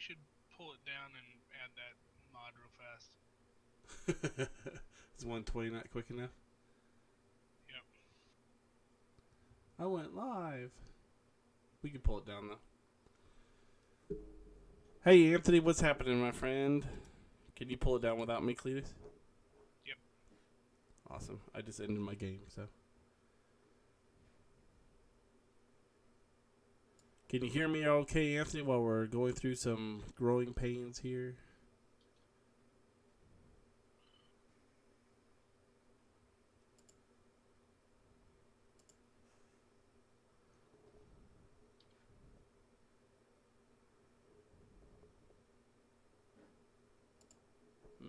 should pull it down and add that mod real fast. Is 120 not quick enough? Yep. I went live. We can pull it down though. Hey Anthony, what's happening, my friend? Can you pull it down without me, Cleetus? Yep. Awesome. I just ended my game, so. Can you hear me okay, Anthony, while we're going through some growing pains here?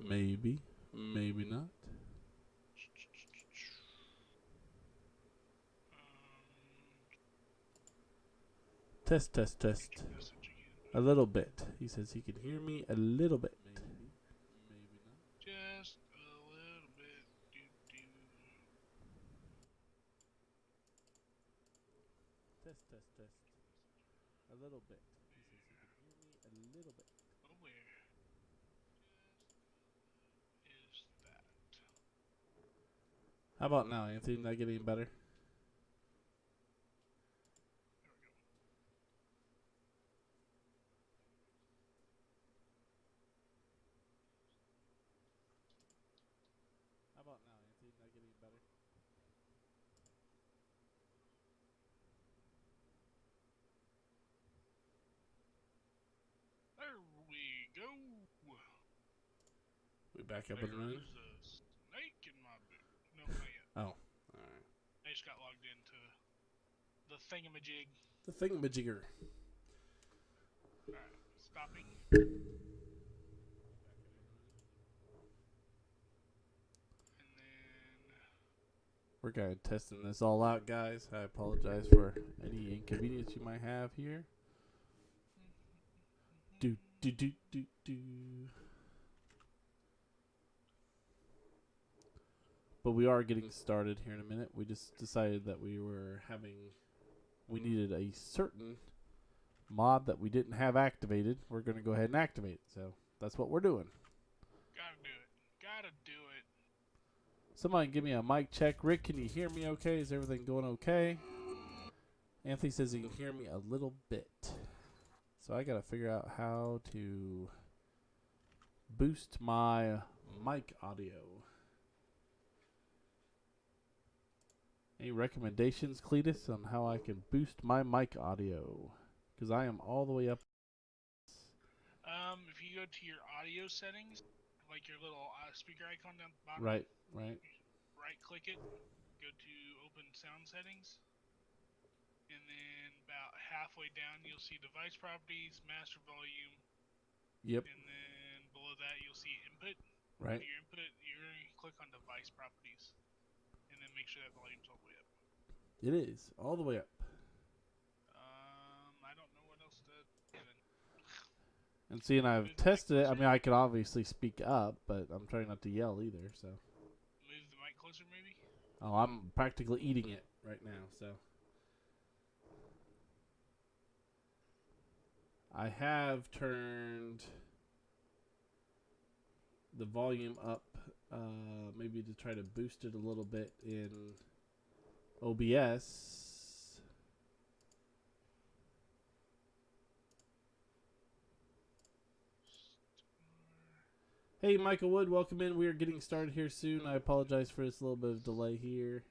Maybe. Maybe not. Test, test, test. A little bit. He says he can hear me a little bit. Maybe. Maybe not. Just a little bit. Test, test, test. A little bit. He says he can hear me a little bit. Oh, where is that? How about now, Anthony? Not getting better? There we go. How about now, Anthony? Not getting better? There we go. We back up and running? There's a snake in my boot. No, not yet. Oh, alright. I just got logged into the thingamajig. The thingamajigger. Alright, stopping. And then... We're kind of testing this all out, guys. I apologize for any inconvenience you might have here. Do, do, do, do, do. But we are getting started here in a minute. We just decided that we needed a certain mod that we didn't have activated. We're going to go ahead and activate it. So that's what we're doing. Gotta do it. Gotta do it. Somebody give me a mic check. Rick, can you hear me okay? Is everything going okay? Anthony says he can hear me a little bit. So I got to figure out how to boost my mic audio. Any recommendations, Cleetus, on how I can boost my mic audio? Because I am all the way up. If you go to your audio settings, like your little speaker icon down the bottom. Right. Right click it, go to open sound settings, and then about halfway down you'll see device properties, master volume. Yep. And then below that you'll see input. Right. Your input, you're going to click on device properties, and then make sure that volume's all the way up. It is all the way up. I don't know what else to do. And see, and I've tested it. I mean, I could obviously speak up, but I'm trying not to yell either. So. Move the mic closer, maybe. Oh, I'm practically eating it right now. So. I have turned the volume up, maybe to try to boost it a little bit in OBS. Hey, Michael Wood, welcome in. We are getting started here soon. I apologize for this little bit of delay here.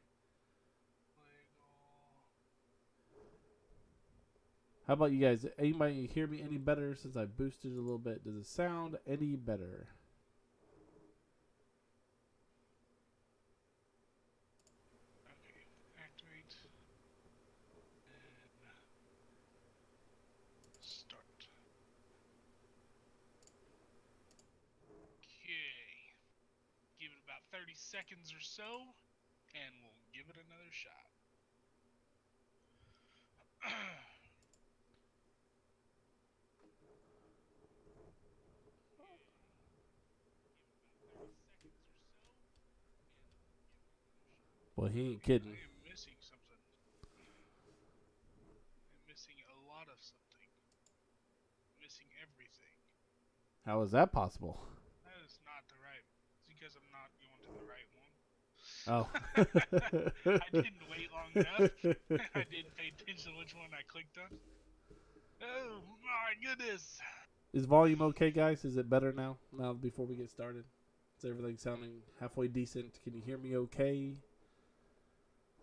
How about you guys? Anybody hear me any better since I boosted it a little bit? Does it sound any better? Okay, activate. And start. Okay. Give it about 30 seconds or so, and we'll give it another shot. Well, he ain't kidding. I am missing something. I'm missing a lot of something. I'm missing everything. How is that possible? That is not the right. It's because I'm not going to the right one. Oh. I didn't wait long enough. I didn't pay attention to which one I clicked on. Oh my goodness. Is volume okay, guys? Is it better now? Now, before we get started? Is everything sounding halfway decent? Can you hear me okay?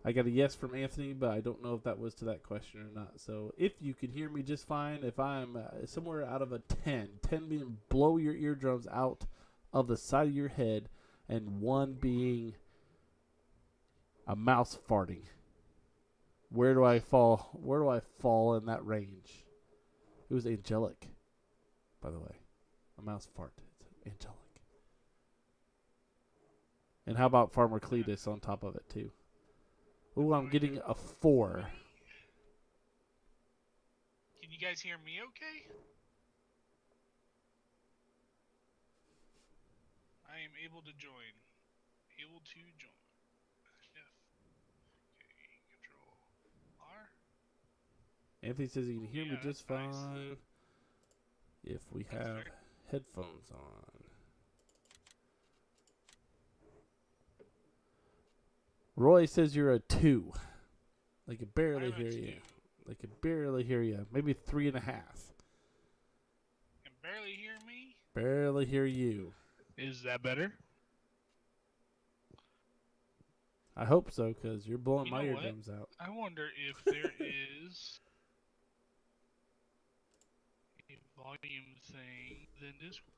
I got a yes from Anthony, but I don't know if that was to that question or not. So if you can hear me just fine, if I'm somewhere out of a 10, 10 being blow your eardrums out of the side of your head, and 1 being a mouse farting. Where do I fall? Where do I fall in that range? It was angelic, by the way. A mouse fart. It's angelic. And how about Farmer Cleetus on top of it, too? Ooh, I'm getting a 4. Can you guys hear me okay? I am able to join. Able to join. F. Okay, Control R. Anthony says he can hear me Yeah, just that's nice. fine if we That's have fair. headphones on. Roy says you're a 2. They can barely I'm a hear 2. you. They can barely hear you. Maybe 3.5. Can barely hear me? Barely hear you. Is that better? I hope so, because you're blowing You my know what? eardrums out. I wonder if there is a volume thing than Discord.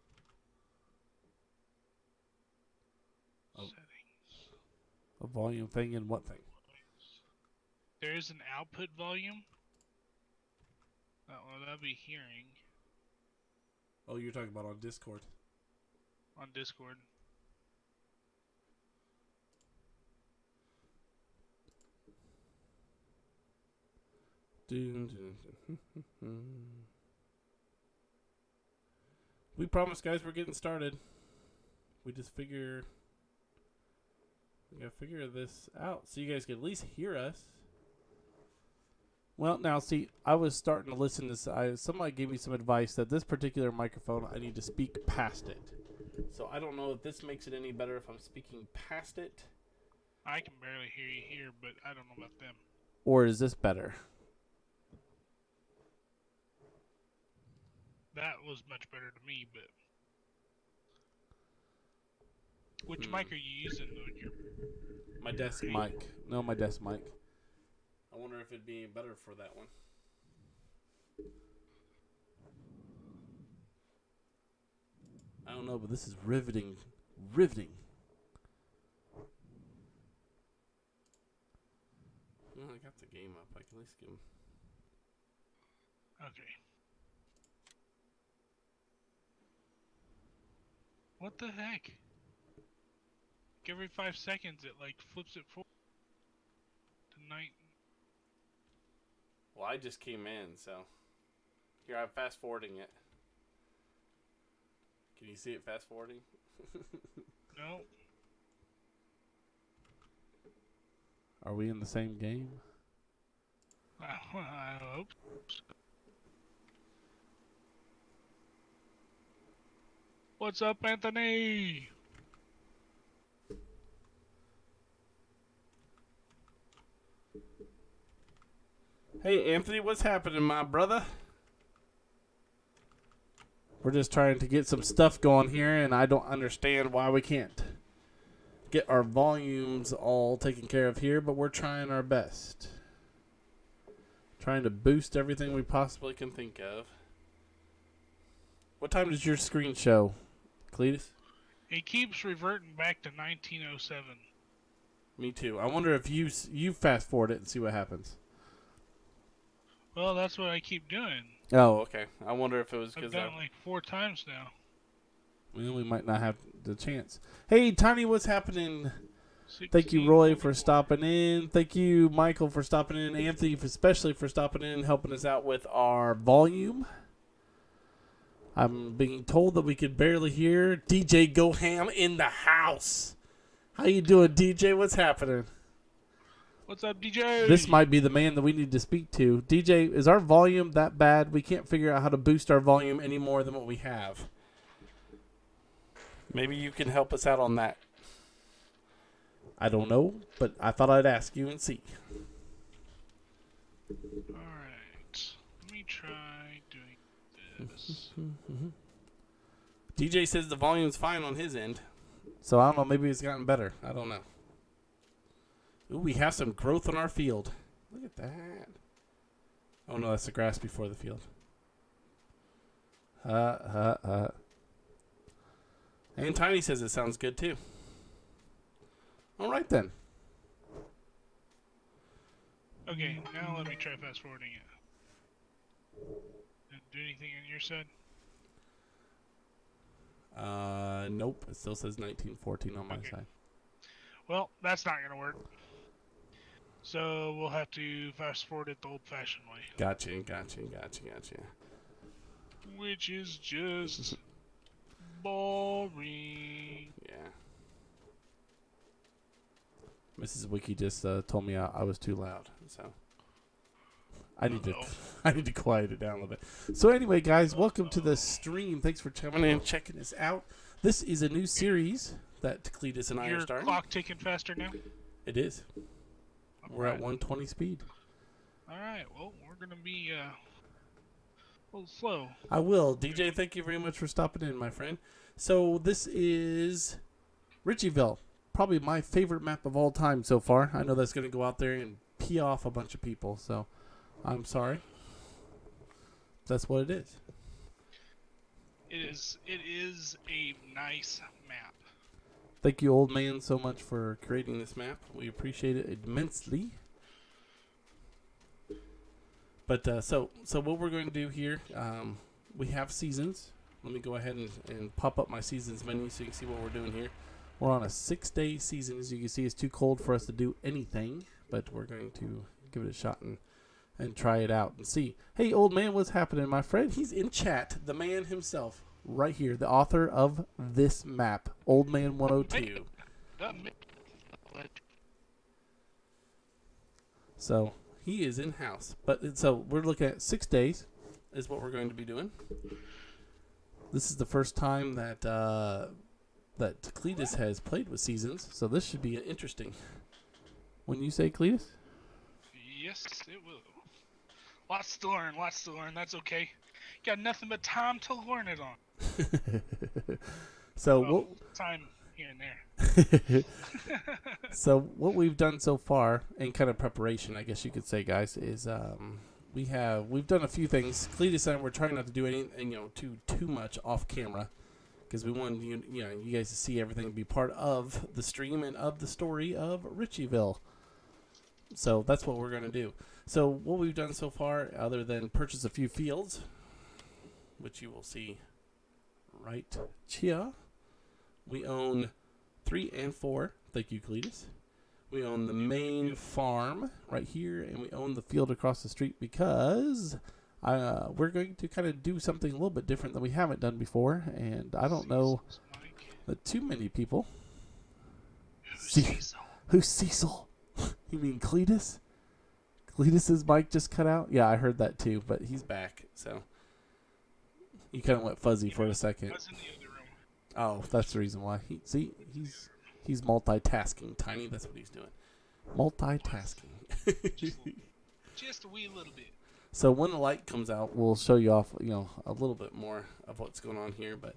Oh. Settings. A volume thing and what thing? There is an output volume. Well, that'd be hearing Oh, you're talking about on Discord. on Discord. We promise, guys, we're getting started. We just we gotta figure this out so you guys can at least hear us. Well, now, see, I was starting to listen to somebody gave me some advice that this particular microphone, I need to speak past it. So I don't know if this makes it any better if I'm speaking past it. I can barely hear you here, but I don't know about them. Or is this better? That was much better to me, but which mic are you using though? My desk mic. No, my desk mic. I wonder if it'd be better for that one. I don't know, but this is riveting. Riveting. Well, I got the game up. I can at least give him. Okay. What the heck? Like every 5 seconds it like flips it forward to night. Well, I just came in, so here I'm fast forwarding it. Can you see it fast forwarding? No. Are we in the same game? I hope so. What's up, Anthony? Hey, Anthony, what's happening, my brother? We're just trying to get some stuff going here, and I don't understand why we can't get our volumes all taken care of here, but we're trying our best. Trying to boost everything we possibly can think of. What time does your screen show, Cleetus? It keeps reverting back to 1907. Me too. I wonder if you fast forward it and see what happens. Well, that's what I keep doing. Oh, okay. I wonder if it was I've because done it like 4 times now. well, we might not have the chance. Hey, Tiny, what's happening? 16, Thank you, Roy, for 44. stopping in. Thank you, Michael, for stopping in. Anthony, especially for stopping in and helping us out with our volume. I'm being told that we could barely hear. DJ Go Ham in the house. How you doing, DJ? What's happening? What's up, DJ? This might be the man that we need to speak to. DJ, is our volume that bad? We can't figure out how to boost our volume any more than what we have. Maybe you can help us out on that. I don't know, but I thought I'd ask you and see. Alright. Let me try doing this. DJ says the volume's fine on his end. So I don't know, maybe it's gotten better. I don't know. Ooh, we have some growth on our field. Look at that. Oh no, that's the grass before the field. And Tiny says it sounds good too. Alright then. Okay, now let me try fast forwarding it. Did it do anything on your side? Nope. It still says 1914 on my side. Well, that's not gonna work. So we'll have to fast forward it the old-fashioned way. Gotcha. Which is just boring. Yeah. Mrs. Wiki just told me I was too loud, so I need to quiet it down a little bit. So anyway, guys, welcome to the stream. Thanks for coming in and checking us out. This is a new series that Cleetus and I are starting. Your clock ticking faster now? It is. We're at 120 speed. All right. Well, we're gonna be a little slow. I will. DJ, thank you very much for stopping in, my friend. So this is Ricciville. Probably my favorite map of all time so far. I know that's going to go out there and pee off a bunch of people, so I'm sorry. That's what it is. It is a nice map. Thank you, old man, so much for creating this map. We appreciate it immensely. But so what we're going to do here, we have seasons. Let me go ahead and pop up my seasons menu so you can see what we're doing here. We're on a 6-day season. As you can see, it's too cold for us to do anything, but we're going to give it a shot and try it out and see. Hey, old man, what's happening, my friend? He's in chat, the man himself, right here, the author of this map, Old Man 102. So he is in house, but so we're looking at 6 days is what we're going to be doing. This is the first time that that Cleetus has played with seasons, so this should be interesting. When you say Cleetus? Yes, it will. Lots to learn, That's okay. Got nothing but time to learn it on. So time here and there. So what we've done so far, in kind of preparation, I guess you could say, guys, is we've done a few things. Cleetus and I were trying not to do anything, too much off camera, because we wanted you guys to see everything, be part of the stream and of the story of Ricciville. So that's what we're going to do. So what we've done so far, other than purchase a few fields, which you will see right here, we own 3 and 4. Thank you, Cleetus. We own the main farm right here, and we own the field across the street because we're going to kind of do something a little bit different than we haven't done before, and I don't know that too many people. Who's Cecil? You mean Cleetus? Cleetus's mic just cut out? Yeah, I heard that too, but he's back, so he kind of went fuzzy for a second. I was in the other room. Oh, that's the reason why. He's multitasking, Tiny. That's what he's doing. Multitasking. Just a wee little bit. So when the light comes out, we'll show you off, a little bit more of what's going on here. But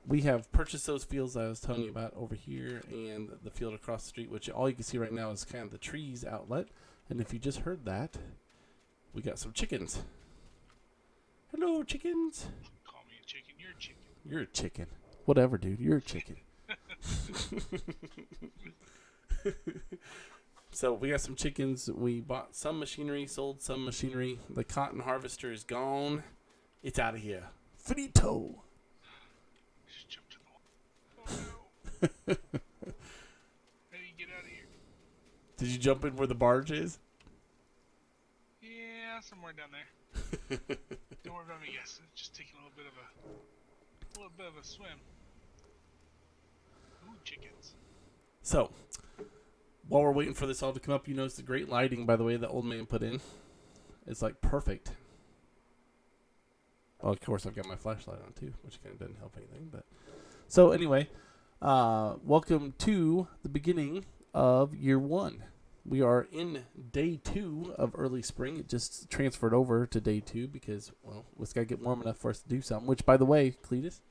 we have purchased those fields that I was telling you about over here and the field across the street, which all you can see right now is kind of the trees outlet. And if you just heard that, we got some chickens. Hello, chickens. Call me a chicken. You're a chicken. You're a chicken. Whatever, dude. You're a chicken. So we got some chickens. We bought some machinery, sold some machinery. The cotton harvester is gone. It's out of here. Finito. Just jumped in the water. Oh no. How do you get out of here? Did you jump in where the barge is? Yeah, somewhere down there. Don't worry about me, guys. Just taking a little bit of a swim. Ooh, chickens. So, while we're waiting for this all to come up, you notice the great lighting, by the way, the old man put in. It's like perfect. Well, of course, I've got my flashlight on too, which kind of doesn't help anything. But So anyway, welcome to the beginning of year 1. We are in day 2 of early spring. It just transferred over to day 2 because, well, it's got to get warm enough for us to do something. Which, by the way, Cleetus,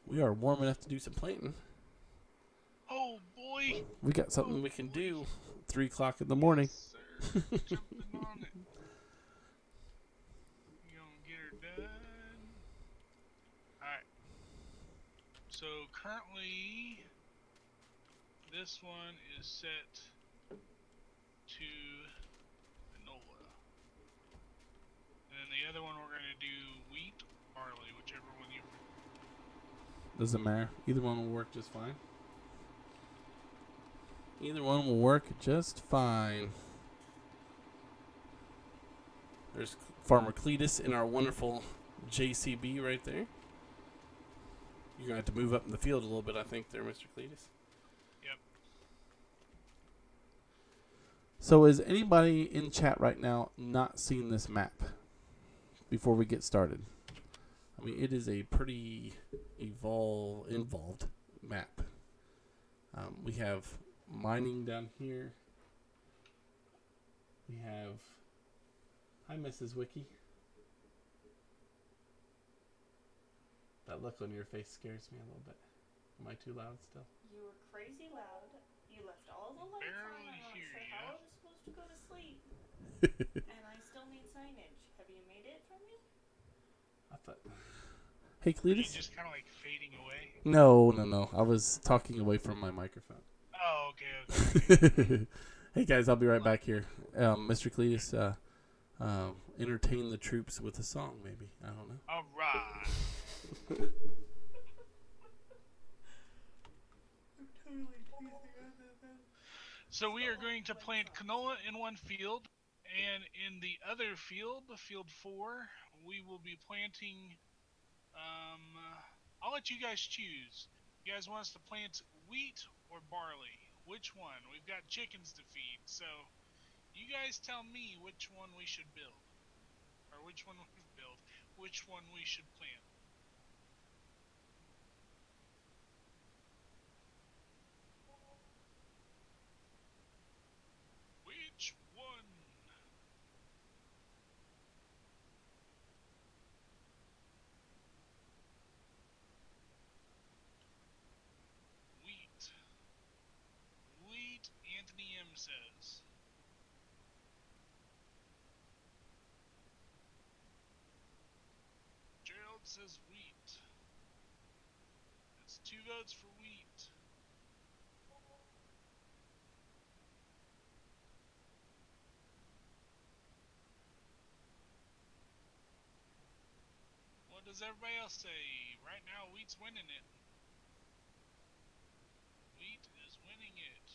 we are warm enough to do some planting. Oh boy! We got something we can do 3 o'clock in the Yes, morning. sir. Jumping on it. You gonna get her done? Alright. So currently, this one is set to canola. And then the other one we're gonna do wheat, barley, whichever one you. Doesn't matter. Either one will work just fine. Either one will work just fine. There's Farmer Cleetus in our wonderful JCB right there. You're going to have to move up in the field a little bit, I think, there, Mr. Cleetus. Yep. So is anybody in chat right now not seeing this map before we get started? I mean, it is a pretty involved map. We have mining down here. We have... Hi, Mrs. Wiki. That look on your face scares me a little bit. Am I too loud still? You were crazy loud. You left all the lights on. I'm not sure how I was supposed to go to sleep. And I still need signage. Have you made it for me? I thought... Hey, Are you Cleetus? just kind of like fading away? No. I was talking away from my microphone. Oh, okay. Hey, guys, I'll be right back here. Mr. Cleetus, entertain the troops with a song, maybe. I don't know. All right. So we are going to plant canola in one field, and in the other field, field 4, we will be planting. I'll let you guys choose. You guys want us to plant wheat or barley? Which one? We've got chickens to feed, so you guys tell me which one we should build, or which one we should plant. Which one? Wheat, Anthony M says. Gerald says wheat. That's 2 votes for wheat. What does everybody else say? Right now, wheat's winning it. Wheat is winning it.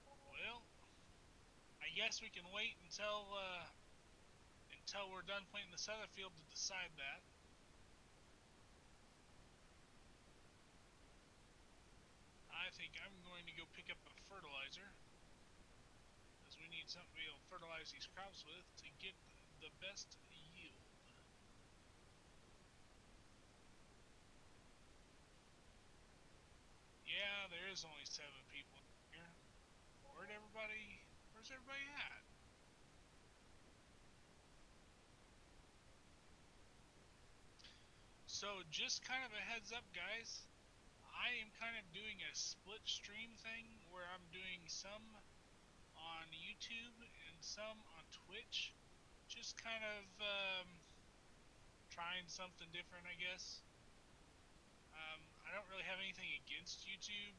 Well, I guess we can wait until we're done planting this other field to decide that. I think I'm going to go pick up a fertilizer, because we need something to be able to fertilize these crops with to get the best yield. Yeah, there is only 7 people here. Where's everybody at? So just kind of a heads up, guys. I am kind of doing a split stream thing where I'm doing some on YouTube and some on Twitch. Just kind of trying something different, I guess. I don't really have anything against YouTube,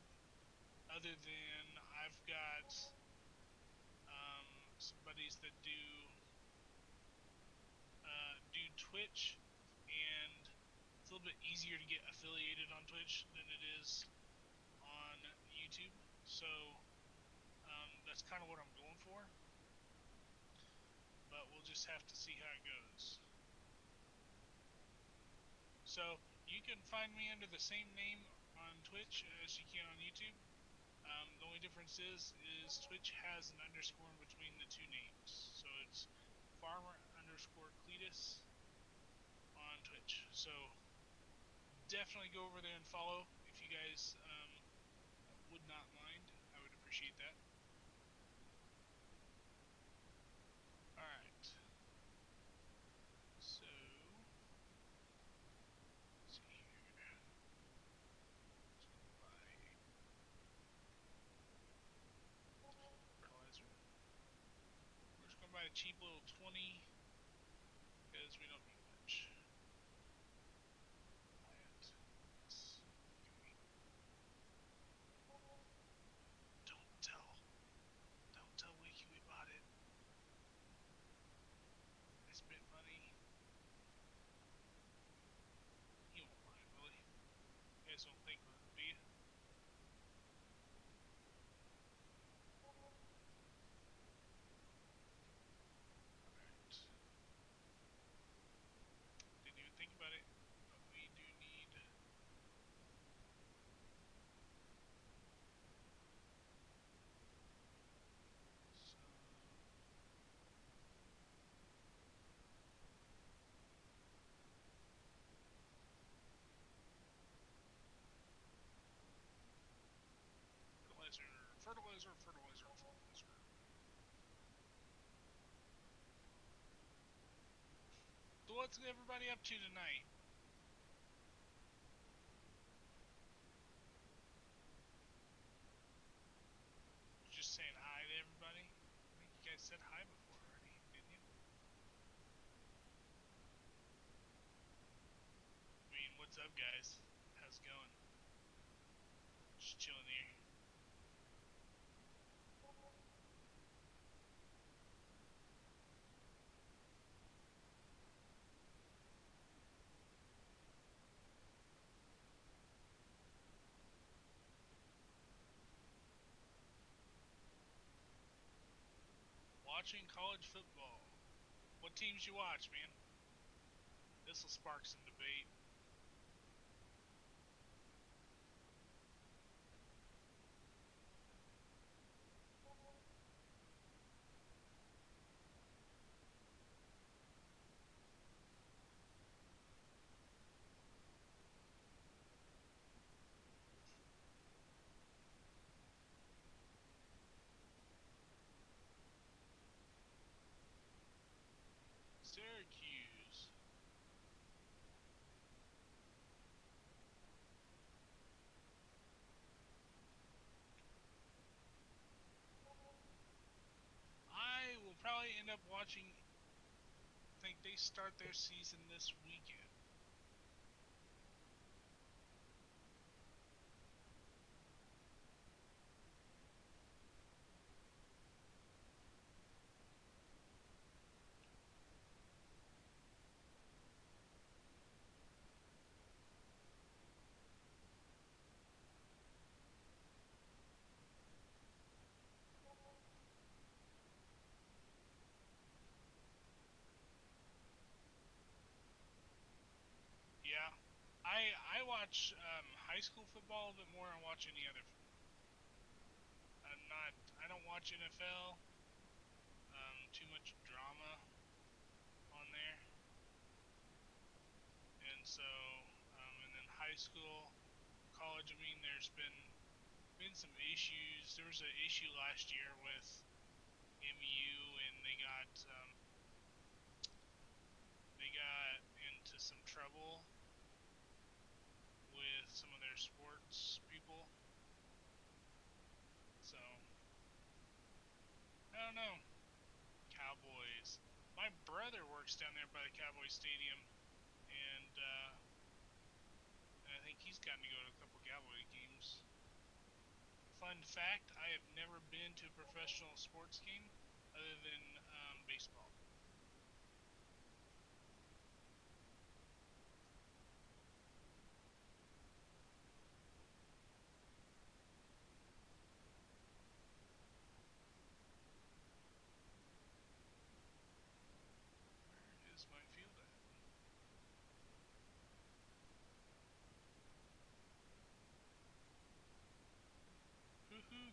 other than I've got some buddies that do Twitch, and it's a little bit easier to get affiliated on Twitch than it is on YouTube. So that's kind of what I'm going for. But we'll just have to see how it goes. So you can find me under the same name on Twitch as you can on YouTube. The only difference is Twitch has an underscore in between the two names, so it's farmer underscore Cleetus on Twitch. So definitely go over there and follow if you guys would not mind. I would appreciate that. Alright. So, let's see here. Fertilizer. We're just gonna buy a cheap little 20 because we don't need much. Buy it. Yes. Okay. Don't tell Wiki we bought it. I spent money. He won't mind, will he? You guys don't think, do you? Alright. Didn't even think about it, but we do need some fertilizer. So what's everybody up to tonight? Just saying hi to everybody? I think you guys said hi before already, didn't you? I mean, what's up, guys? How's it going? Just chilling here. Watching college football. What teams you watch, man? This will spark some debate. Syracuse. I will probably end up watching. I think they start their season this weekend. Yeah, I watch high school football a bit more than I watch any other football. I don't watch NFL. Too much drama on there, and so and then high school, college. I mean, there's been some issues. There was an issue last year with MU, and they got into some trouble with some of their sports people. So I don't know. Cowboys. My brother works down there by the Cowboy Stadium, and I think he's gotten to go to a couple Cowboy games. Fun fact: I have never been to a professional sports game other than baseball. Where is my field at?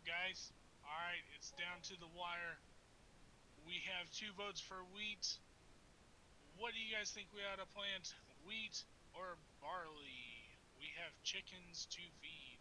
guys. All right, it's down to the wire. We have 2 votes for wheat. What do you guys think we ought to plant? Wheat or barley? We have chickens to feed.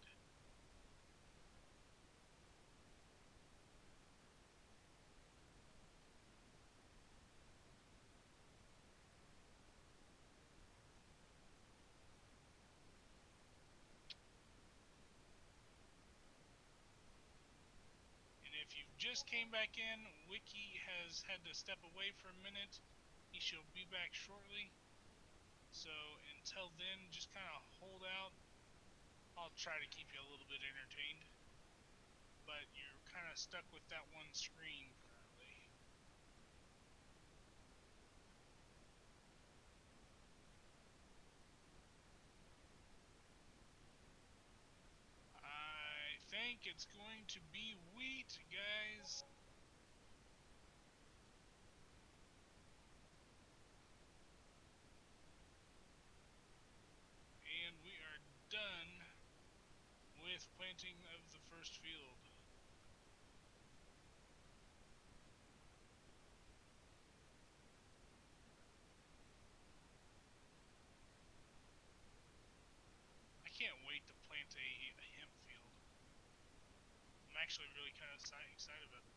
And if you just came back in, Wiki has had to step away for a minute. He shall be back shortly. So until then, just kind of hold out. I'll try to keep you a little bit entertained. But you're kind of stuck with that one screen currently. I think it's going to be wheat, guys. And we are done with planting of the first field. I can't wait to plant a hemp field. I'm actually really kind of excited about it.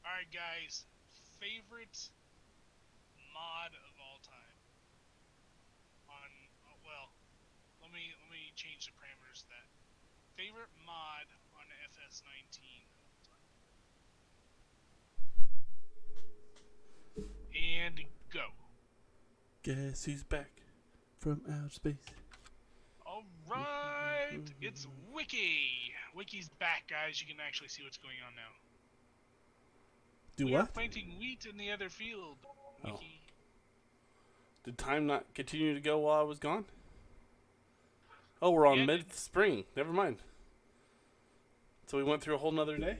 Alright guys, favorite mod of all time on, well, let me change the parameters to that. Favorite mod on FS19 of all time. And go. Guess who's back from outer space? Alright, it's Wiki. Wiki's back, guys. You can actually see what's going on now. Do We what? are planting wheat in the other field. Wiki. Did time not continue to go while I was gone? Oh, we're on Yeah, mid-spring. Never mind. So we went through a whole nother day?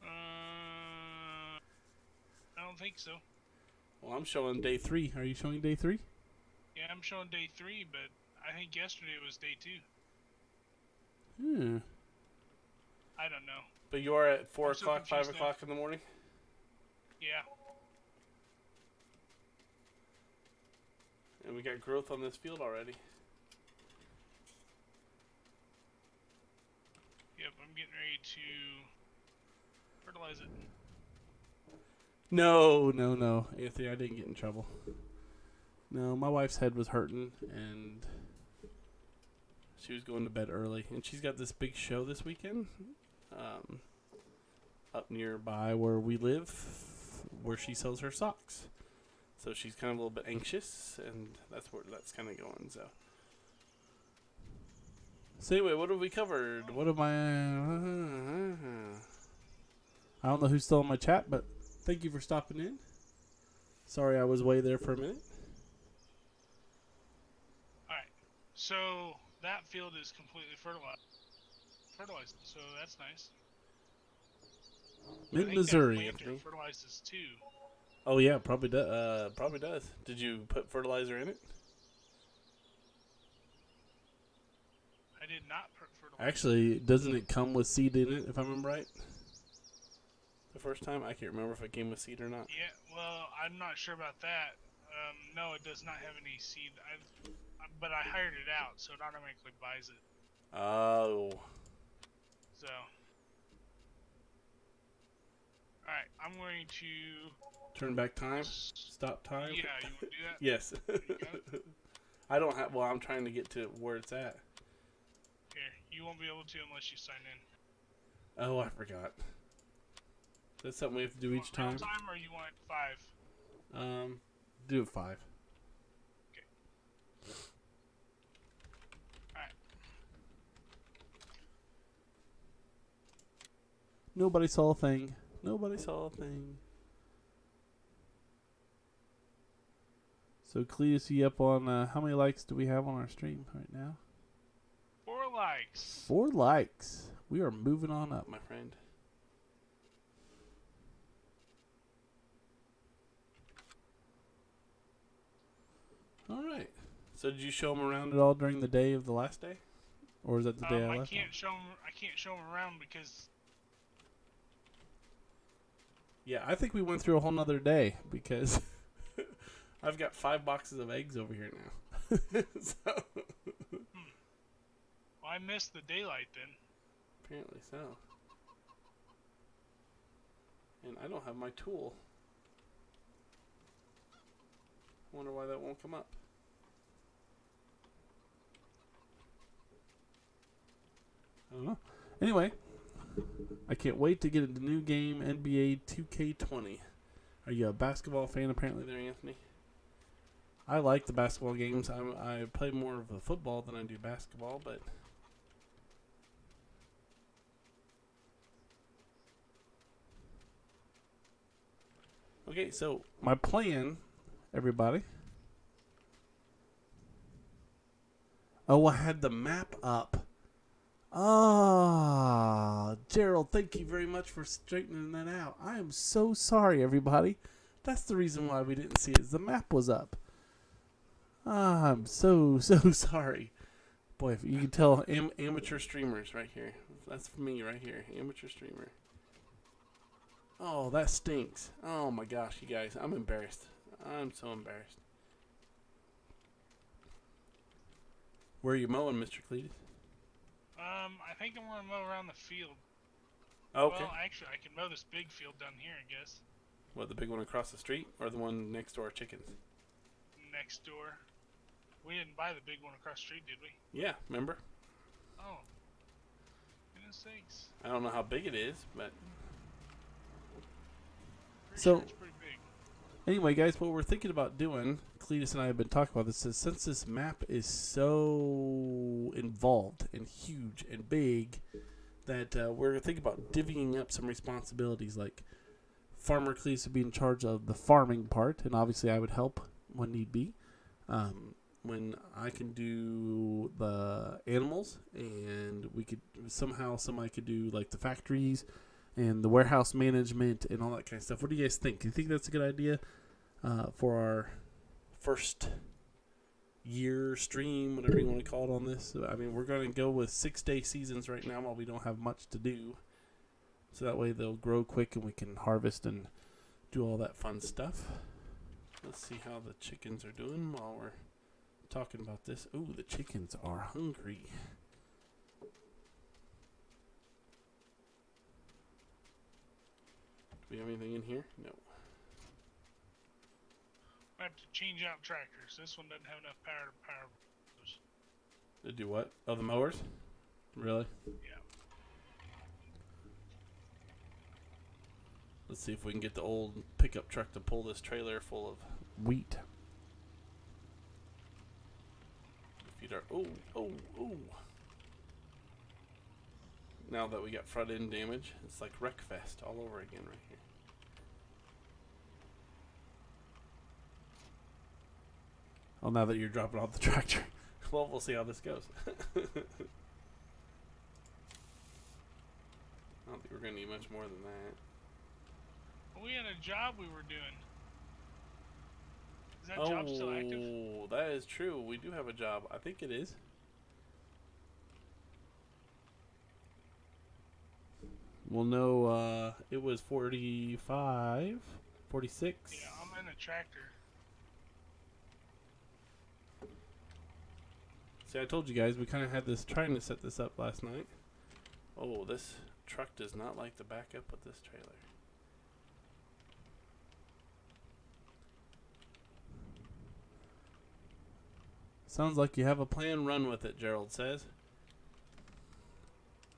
I don't think so. Well, I'm showing day 3. Are you showing day 3? Yeah, I'm showing day 3, but I think yesterday was day 2. I don't know. But you are at 4 I'm so o'clock, 5 confused now. o'clock in the morning? Yeah. And we got growth on this field already. Yep, I'm getting ready to fertilize it. No. Anthony, I didn't get in trouble. No, my wife's head was hurting, and she was going to bed early. And she's got this big show this weekend up nearby where we live, where she sells her socks. So she's kind of a little bit anxious, and that's where that's kind of going. So anyway, what have we covered? What am I don't know who's still in my chat, but thank you for stopping in. Sorry I was away there for a minute. Alright, so that field is completely fertilized, so that's nice. Mid-Missouri, Anthony. Fertilizes too. Oh yeah, probably does. Did you put fertilizer in it? I did not put fertilizer. Actually, doesn't it come with seed in it, if I remember right? The first time? I can't remember if it came with seed or not. Yeah, well, I'm not sure about that. No, it does not have any seed. But I hired it out, so it automatically buys it. Oh. So. Alright, I'm going to... Turn back time? Stop time? Yeah, you want to do that? Yes. You got it? I don't have... Well, I'm trying to get to where it's at. Here, you won't be able to unless you sign in. Oh, I forgot. Is that something we have to do each time? Time or you want 5? Do it 5. Okay. Alright. Nobody saw a thing. Nobody saw a thing. So, Cleetus, you up on how many likes do we have on our stream right now? 4 likes. 4 likes. We are moving on up, my friend. All right. So, did you show them around at all during the day of the last day, or is that the day I left? I can't show them around because. Yeah, I think we went through a whole nother day because I've got 5 boxes of eggs over here now. So. Well, I missed the daylight then. Apparently so. And I don't have my tool. I wonder why that won't come up. I don't know. Anyway, I can't wait to get into the new game, NBA 2K20. Are you a basketball fan apparently there, Anthony? I like the basketball games. I play more of the football than I do basketball, but... Okay, so my plan, everybody. Oh, I had the map up. Ah, Gerald, thank you very much for straightening that out. I am so sorry, everybody. That's the reason why we didn't see it, is the map was up. Ah, I'm so sorry. Boy, if you can tell, amateur streamers right here. That's me right here, amateur streamer. Oh, that stinks. Oh my gosh, you guys, I'm embarrassed. I'm so embarrassed. Where are you mowing, Mr. Cleetus? I think I'm gonna mow around the field. Okay. Well, actually, I can mow this big field down here, I guess. What, the big one across the street, or the one next to our chickens? Next door. We didn't buy the big one across the street, did we? Yeah, remember? Oh. Goodness sakes. I don't know how big it is, but... Sure it's pretty big. Anyway, guys, what we're thinking about doing, Cleetus and I have been talking about this, is since this map is so involved and huge and big, that we're thinking about divvying up some responsibilities. Like, Farmer Cleetus would be in charge of the farming part, and obviously I would help when need be. When I can do the animals, and we could somehow somebody could do like the factories and the warehouse management and all that kind of stuff. What do you guys think? Do you think that's a good idea for our first year stream, whatever you want to call it on this? I mean, we're going to go with 6-day seasons right now while we don't have much to do. So that way they'll grow quick and we can harvest and do all that fun stuff. Let's see how the chickens are doing while we're talking about this. Ooh, the chickens are hungry. Do we have anything in here? No. I have to change out tractors. This one doesn't have enough power to power those. To do what? Oh, the mowers? Really? Yeah. Let's see if we can get the old pickup truck to pull this trailer full of wheat. Feed our... Oh. Now that we got front end damage, it's like Wreckfest all over again right here. Oh, now that you're dropping off the tractor. Well, we'll see how this goes. I don't think we're going to need much more than that. Well, we had a job we were doing. Is that job still active? Oh, that is true. We do have a job. I think it is. We'll know it was 45, 46. Yeah, I'm in a tractor. See, I told you guys, we kind of had this, trying to set this up last night. Oh, this truck does not like to back up with this trailer. Sounds like you have a plan, run with it, Gerald says.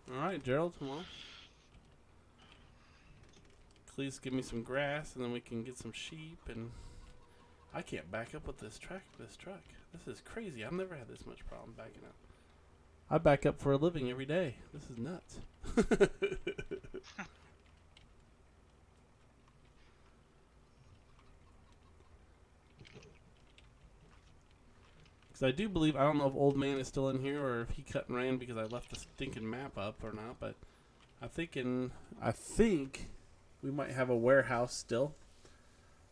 Alright, Gerald, come on. Please give me some grass, and then we can get some sheep, and... I can't back up with this truck. This is crazy. I've never had this much problem backing up. I back up for a living every day. This is nuts. Because I do believe, I don't know if Old Man is still in here or if he cut and ran because I left the stinking map up or not, but I think we might have a warehouse still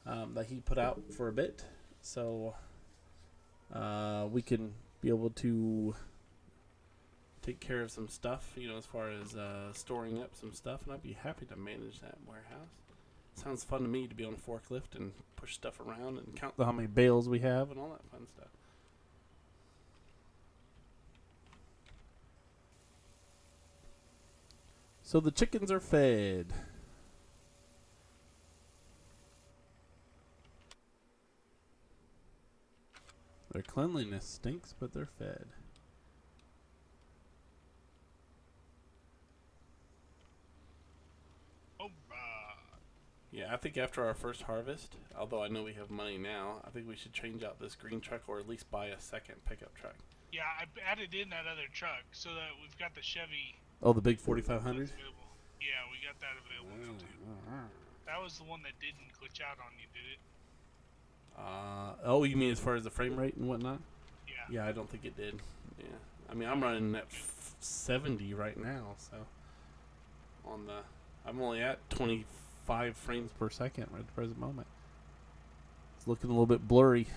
that he put out for a bit. So we can be able to take care of some stuff, as far as storing up some stuff, and I'd be happy to manage that warehouse. Sounds fun to me to be on a forklift and push stuff around and count how many bales we have and all that fun stuff. So the chickens are fed. Their cleanliness stinks, but they're fed. Yeah, I think after our first harvest, although I know we have money now, I think we should change out this green truck or at least buy a second pickup truck. Yeah, I added in that other truck so that we've got the Chevy. Oh, the big 4500? Yeah, we got that available now too. That was the one that didn't glitch out on you, did it? Oh, you mean as far as the frame rate and whatnot? Yeah. Yeah, I don't think it did. Yeah, I mean I'm running at 70 right now, so I'm only at 25 frames per second right at the present moment. It's looking a little bit blurry.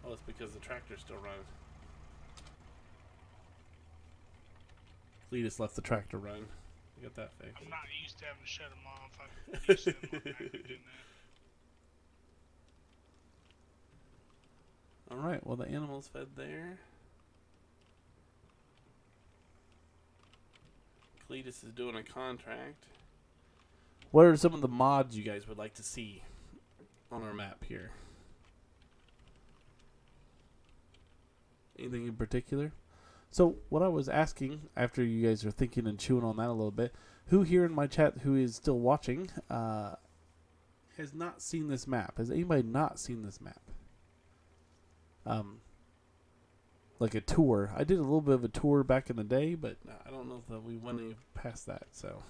Oh, it's because the tractor's still running. Cleetus left the tractor running. We got that fixed. I'm not used to having to shut them off. I'm used to them automatically doing that. Alright, well the animal's fed there. Cleetus is doing a contract. What are some of the mods you guys would like to see on our map here? Anything in particular? So what I was asking, after you guys are thinking and chewing on that a little bit, who here in my chat who is still watching has not seen this map? Has anybody not seen this map? Like a tour. I did a little bit of a tour back in the day, but I don't know if we went any past that. So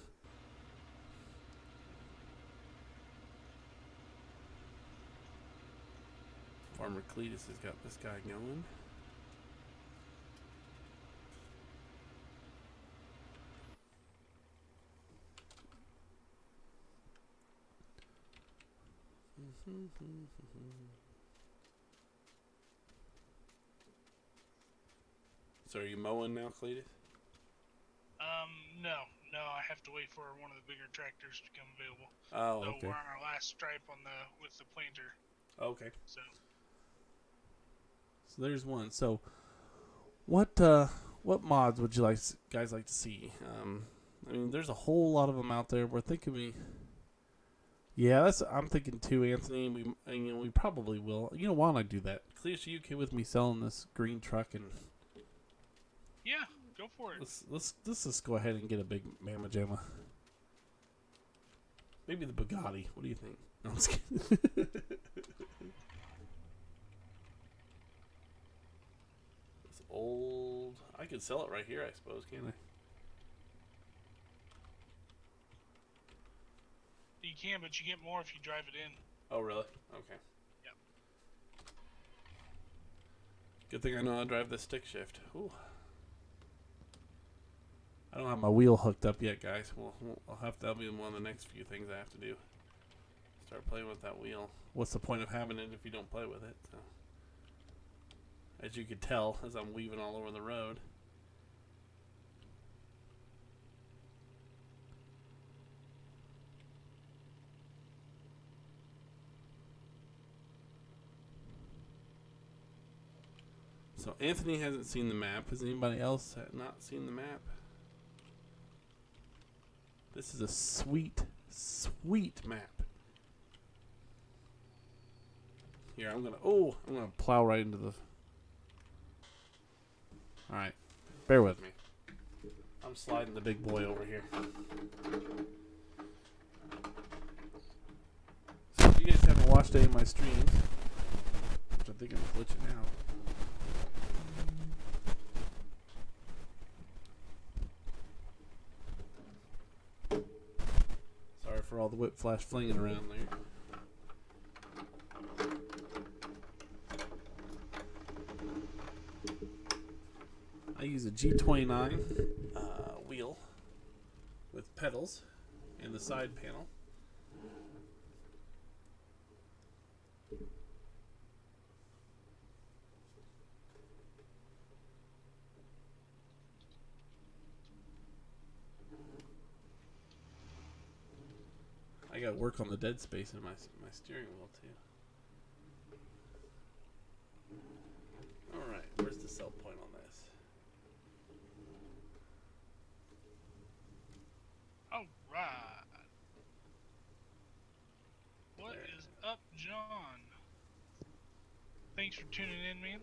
Farmer Cleetus has got this guy going. So are you mowing now, Cleetus? No, I have to wait for one of the bigger tractors to come available. Oh, so okay. We're on our last stripe with the planter. Okay. So there's one. So what mods would you guys like to see? I mean, there's a whole lot of them out there. We're thinking I'm thinking too, Anthony. We probably will. Why don't I do that? Cleetus, are you okay with me selling this green truck and? Yeah, go for it. Let's just go ahead and get a big Mama Jamma. Maybe the Bugatti. What do you think? No, I'm just kidding. It's old. I could sell it right here, I suppose, can't I? You can, but you get more if you drive it in. Oh, really? Okay. Yep. Good thing I know how to drive the stick shift. Ooh. I don't have my wheel hooked up yet, guys. That'll be one of the next few things I have to do. Start playing with that wheel. What's the point of having it if you don't play with it? So, as you could tell, as I'm weaving all over the road. So Anthony hasn't seen the map. Has anybody else not seen the map? This is a sweet, sweet map. Here, I'm gonna plow right into the. All right, bear with me. I'm sliding the big boy over here. So if you guys haven't watched any of my streams, which I think I'm glitching out. For all the whip flash flinging around there. G29 wheel with pedals and the side panel. I got to work on the dead space in my steering wheel too. All right, where's the sell point on this? All right. What is up, John? Thanks for tuning in, man.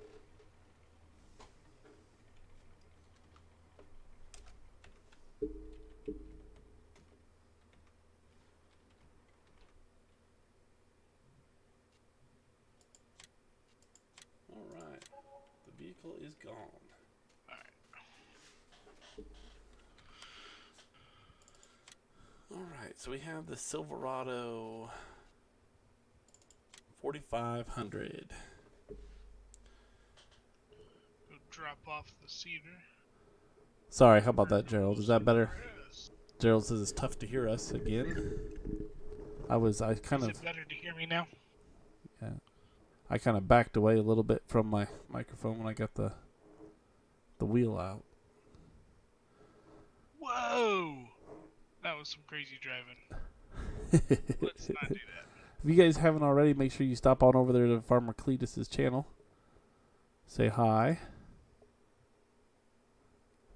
All right, the vehicle is gone. All right, so we have the Silverado 4500. Go drop off the cedar. Sorry, how about that, Gerald? Is that better? Gerald says it's tough to hear us again. I Is it better to hear me now? Yeah, I kind of backed away a little bit from my microphone when I got the wheel out. Whoa! That was some crazy driving. Let's not do that. If you guys haven't already, make sure you stop on over there to Farmer Cleetus' channel. Say hi.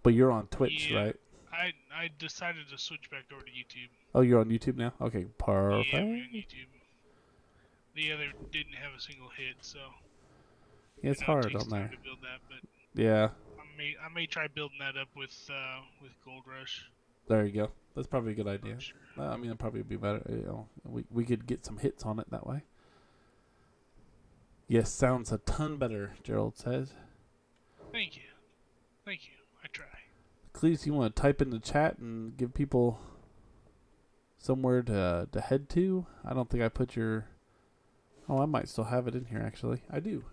But you're on Twitch, Yeah, right? I decided to switch back over to YouTube. Oh, you're on YouTube now? Okay, perfect. Yeah, we're on YouTube. The other didn't have a single hit, so Yeah, it's it takes hard on time there. to build that, but Yeah, I may try building that up with Gold Rush. there you go. That's probably a good idea. I'm sure. I mean, it'd probably be better. You know, we could get some hits on it that way. Yes, sounds a ton better, Gerald says. Thank you. I try. Cleese, you want to type in the chat and give people somewhere to head to? I don't think I put your... Oh, I might still have it in here, actually. I do.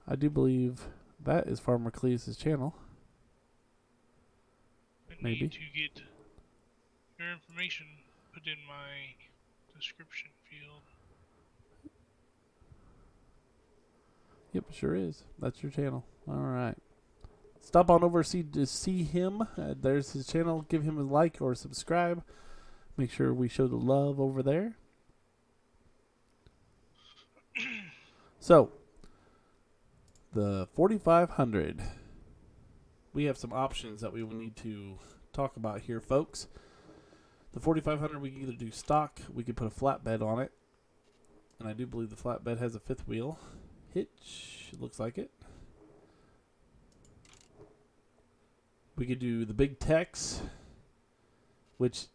I do believe that is Farmer Cleese's channel. I Maybe. need to get your information put in my description field. Yep, sure is. That's your channel. All right. Stop on over to see him. There's his channel. Give him a like or subscribe. Make sure we show the love over there. So, the 4500. We have some options that we will need to talk about here, folks. The 4500, we can either do stock. We could put a flatbed on it. And I do believe the flatbed has a fifth wheel hitch. It looks like it. We could do the big Tex, which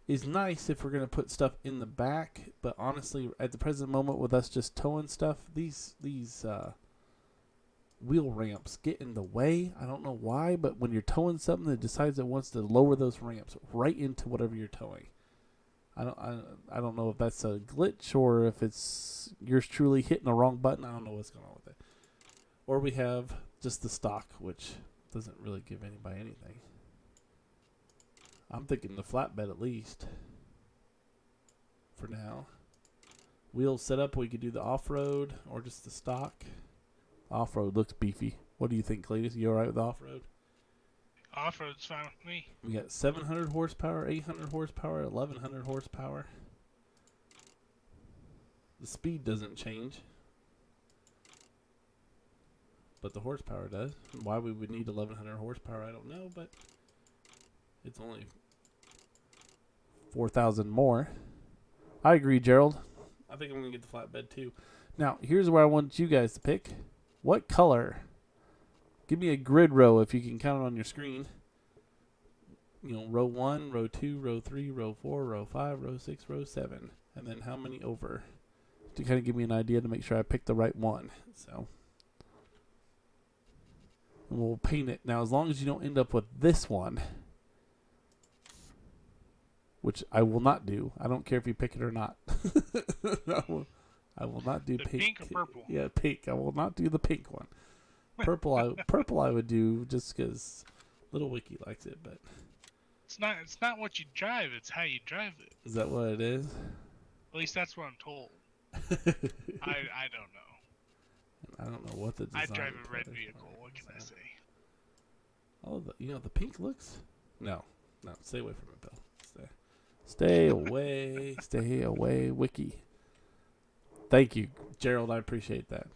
is nice if we're going to put stuff in the back. But honestly, at the present moment, with us just towing stuff, these wheel ramps get in the way. I don't know why, but when you're towing something, it decides it wants to lower those ramps right into whatever you're towing. I don't know if that's a glitch or if it's yours truly hitting the wrong button. I don't know what's going on with it. Or we have just the stock, which doesn't really give anybody anything. I'm thinking the flatbed at least for now. Wheels set up, we could do the off-road or just the stock. Off-road looks beefy. What do you think, Cleetus? You alright with off-road? Off-road's fine with me. We got 700 horsepower, 800 horsepower, 1100 horsepower. The speed doesn't change, but the horsepower does. Why we would need 1100 horsepower, I don't know, but it's only 4,000 more. I agree, Gerald. I think I'm going to get the flatbed too. Now, here's where I want you guys to pick. What color? Give me a grid row if you can count it on your screen. You know, row 1, row 2, row 3, row 4, row 5, row 6, row 7. And then how many over? To kind of give me an idea to make sure I pick the right one. So, and we'll paint it. Now, as long as you don't end up with this one, which I will not do. I don't care if you pick it or not. I will not do The pink. pink or purple? Yeah, pink. I will not do the pink one. Purple I would do just because Little Wiki likes it, but It's not what you drive, it's how you drive it. is that what it is? At least that's what I'm told. I don't know. I don't know what the design. I drive a red colors vehicle. are, What can I say? Oh, the pink looks. No, stay away from it, Bill. Stay away. Stay away, Wiki. Thank you, Gerald. I appreciate that.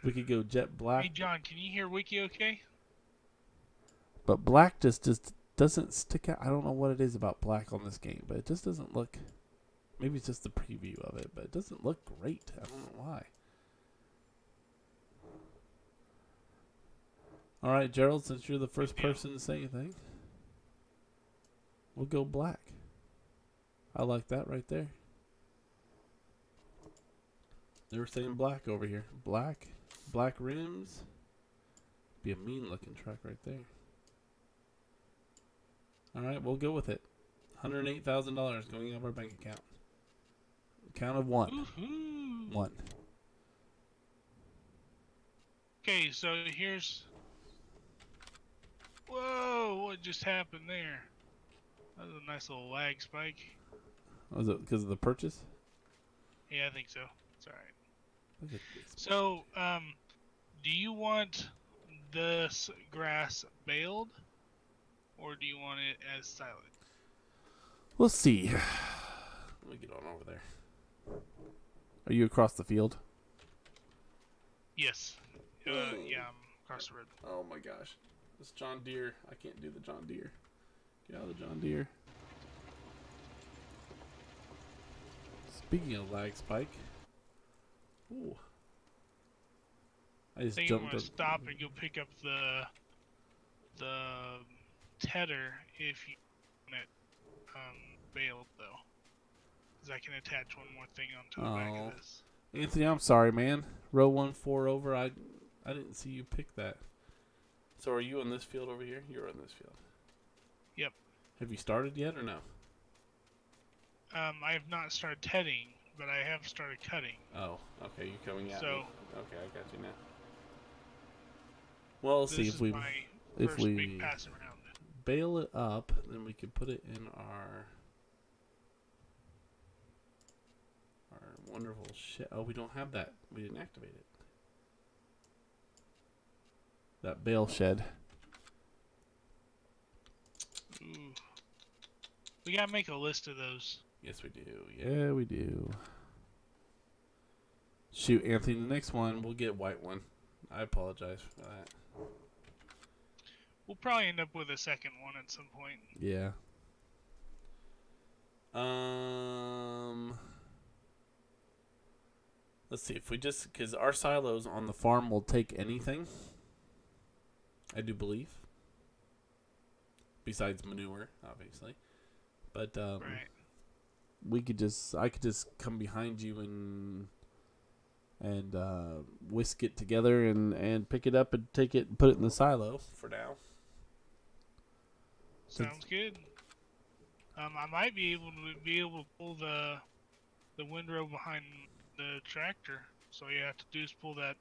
We could go jet black. Hey, John, can you hear Wiki okay? But black just doesn't stick out. I don't know what it is about black on this game, but it just doesn't look. Maybe it's just the preview of it, but it doesn't look great. I don't know why. All right, Gerald, since you're the first person to say anything, we'll go black. I like that right there. They were saying black over here. Black rims. Be a mean looking truck right there. All right, we'll go with it. $108,000 going out of our bank account. Count of one. Woohoo! One. Okay, so here's... Whoa, what just happened there? That was a nice little lag spike. Was it because of the purchase? Yeah, I think so. It's alright. Look at this. So, do you want this grass baled? Or do you want it as silage? We'll see. Let me get on over there. Are you across the field? Yes. Yeah, I'm across the road. Oh my gosh. This John Deere. I can't do the John Deere. Get out of the John Deere. Speaking of lag spike. Ooh. I I just think I'm jumped gonna up. stop and go pick up the tedder if you want it baled though, because I can attach one more thing onto the back of this. Anthony, I'm sorry, man. Row 1-4 over. I didn't see you pick that. So are you on this field over here? You're on this field. Yep. Have you started yet or no? I have not started tedding, but I have started cutting. Oh, okay. You're coming at So, me. Okay, I got you now. Well, let's see this if we is my if first we big pass around. bail it up, then we can put it in our wonderful shit. Oh, we don't have that. We didn't activate it. That bale shed. Ooh. We gotta make a list of those. Yes, we do. Yeah, we do. Shoot, Anthony, the next one, we'll get white one. I apologize for that. We'll probably end up with a second one at some point. Yeah. Let's see if we just, because our silos on the farm will take anything. I do believe. Besides manure, obviously. But Right. I could just come behind you and whisk it together and pick it up and take it and put it in the silo for now. Sounds good. I might be able to pull the windrow behind the tractor. So all you have to do is pull that.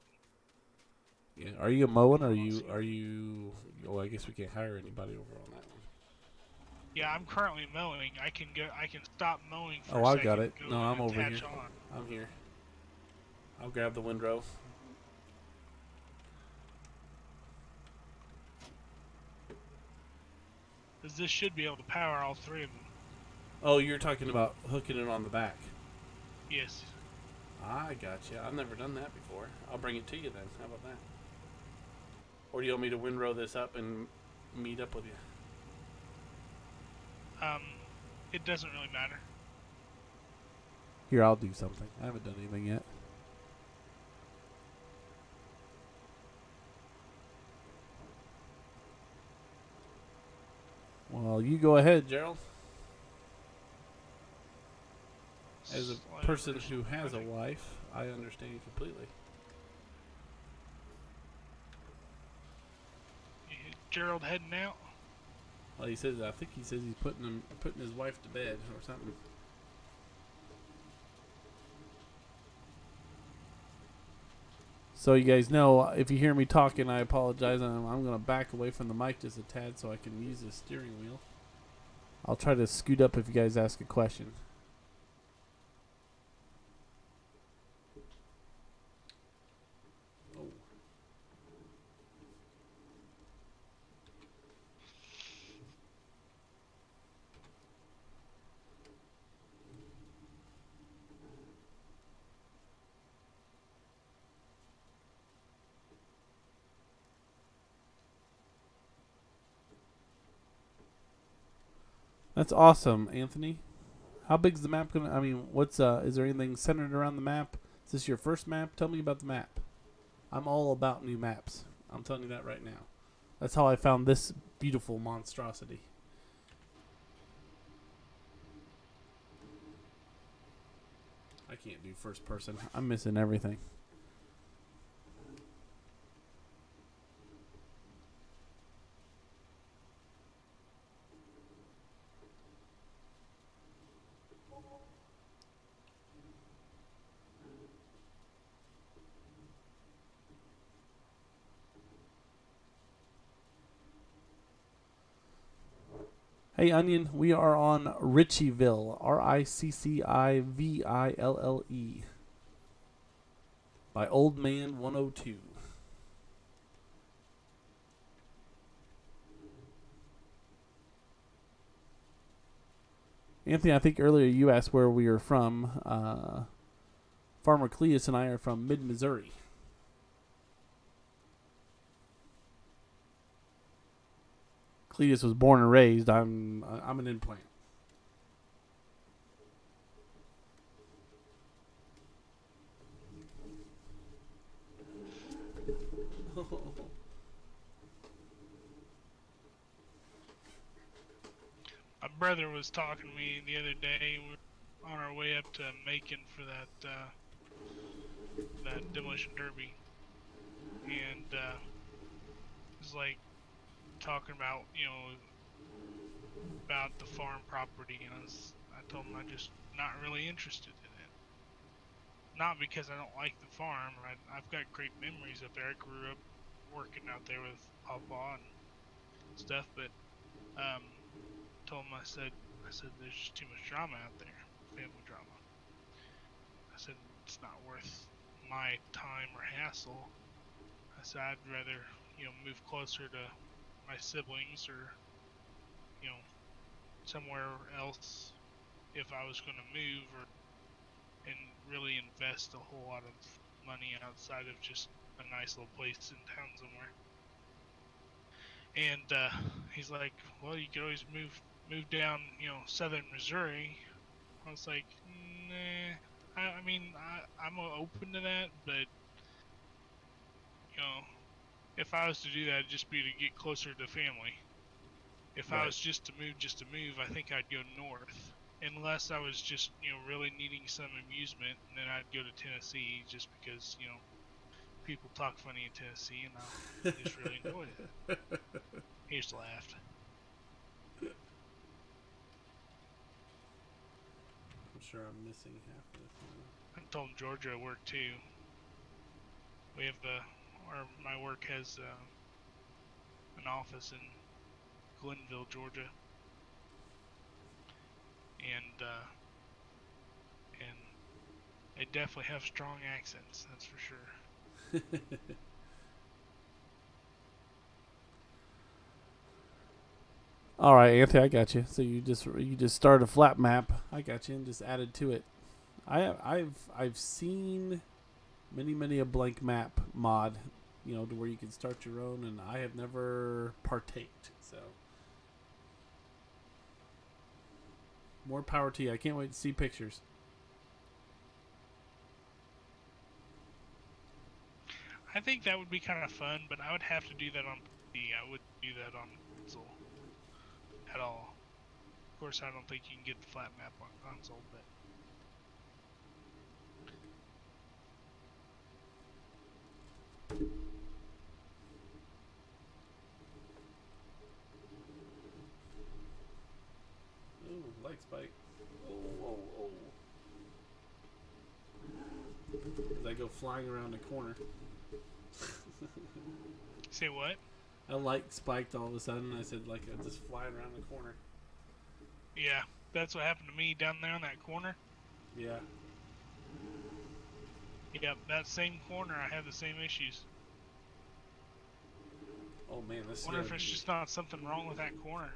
Yeah. Are you mowing? Or are you? Oh, I guess we can't hire anybody over on that one. Yeah, I'm currently mowing. I can stop mowing for Oh, a I second. got it. Go No, and I'm over attach here. on. I'm here. I'll grab the windrow. Because this should be able to power all three of them. Oh, you're talking about hooking it on the back. Yes. I got you. I've never done that before. I'll bring it to you then. How about that? Or do you want me to windrow this up and meet up with you? It doesn't really matter. Here, I'll do something. I haven't done anything yet. Well, you go ahead, Gerald. As a person who has a wife, I understand you completely. Gerald heading out. Well, I think he says he's putting his wife to bed or something. So you guys know, if you hear me talking, I apologize. I'm going to back away from the mic just a tad so I can use the steering wheel. I'll try to scoot up if you guys ask a question. Oh. That's awesome, Anthony. How big's the map gonna? I mean, is there anything centered around the map? Is this your first map? Tell me about the map. I'm all about new maps. I'm telling you that right now. That's how I found this beautiful monstrosity. I can't do first person. I'm missing everything. Hey, Onion, we are on Ricciville. Ricciville. By Old Man 102. Anthony, I think earlier you asked where we are from. Farmer Cleetus and I are from mid-Missouri. Cleetus was born and raised. I'm an implant. My brother was talking to me the other day. We were on our way up to Macon for that demolition derby, and was like talking about about the farm property, and I told him I'm just not really interested in it. Not because I don't like the farm. I've got great memories up there. I grew up working out there with Papa and stuff, but told him I said there's just too much drama out there, family drama. I said it's not worth my time or hassle. I said I'd rather move closer to my siblings or somewhere else if I was going to move and really invest a whole lot of money outside of just a nice little place in town somewhere. And he's like, well, you could always move down, southern Missouri. I was like, nah. I mean, I'm open to that, but if I was to do that, it'd just be to get closer to family. If I was just to move, I think I'd go north. Unless I was just, really needing some amusement, and then I'd go to Tennessee just because, people talk funny in Tennessee, and I just really enjoyed it. He just laughed. I'm sure I'm missing half of this. I told him Georgia work too. We have my work has an office in Glenville, Georgia, and they definitely have strong accents. That's for sure. All right, Anthony, I got you. So you just started a flat map. I got you and just added to it. I've seen many a blank map mod, to where you can start your own, and I have never partaked. So more power to you. I can't wait to see pictures. I think that would be kind of fun, but I would have to do that on PC. I wouldn't do that on console at all. Of course, I don't think you can get the flat map on console, but Ooh, leg spike. Oh. As I go flying around the corner. Say what? A light spiked all of a sudden. I said, like, just flying around the corner. Yeah, that's what happened to me down there on that corner. Yeah. Yep, that same corner, I had the same issues. Oh man, this. I wonder if it's just not something wrong with that corner.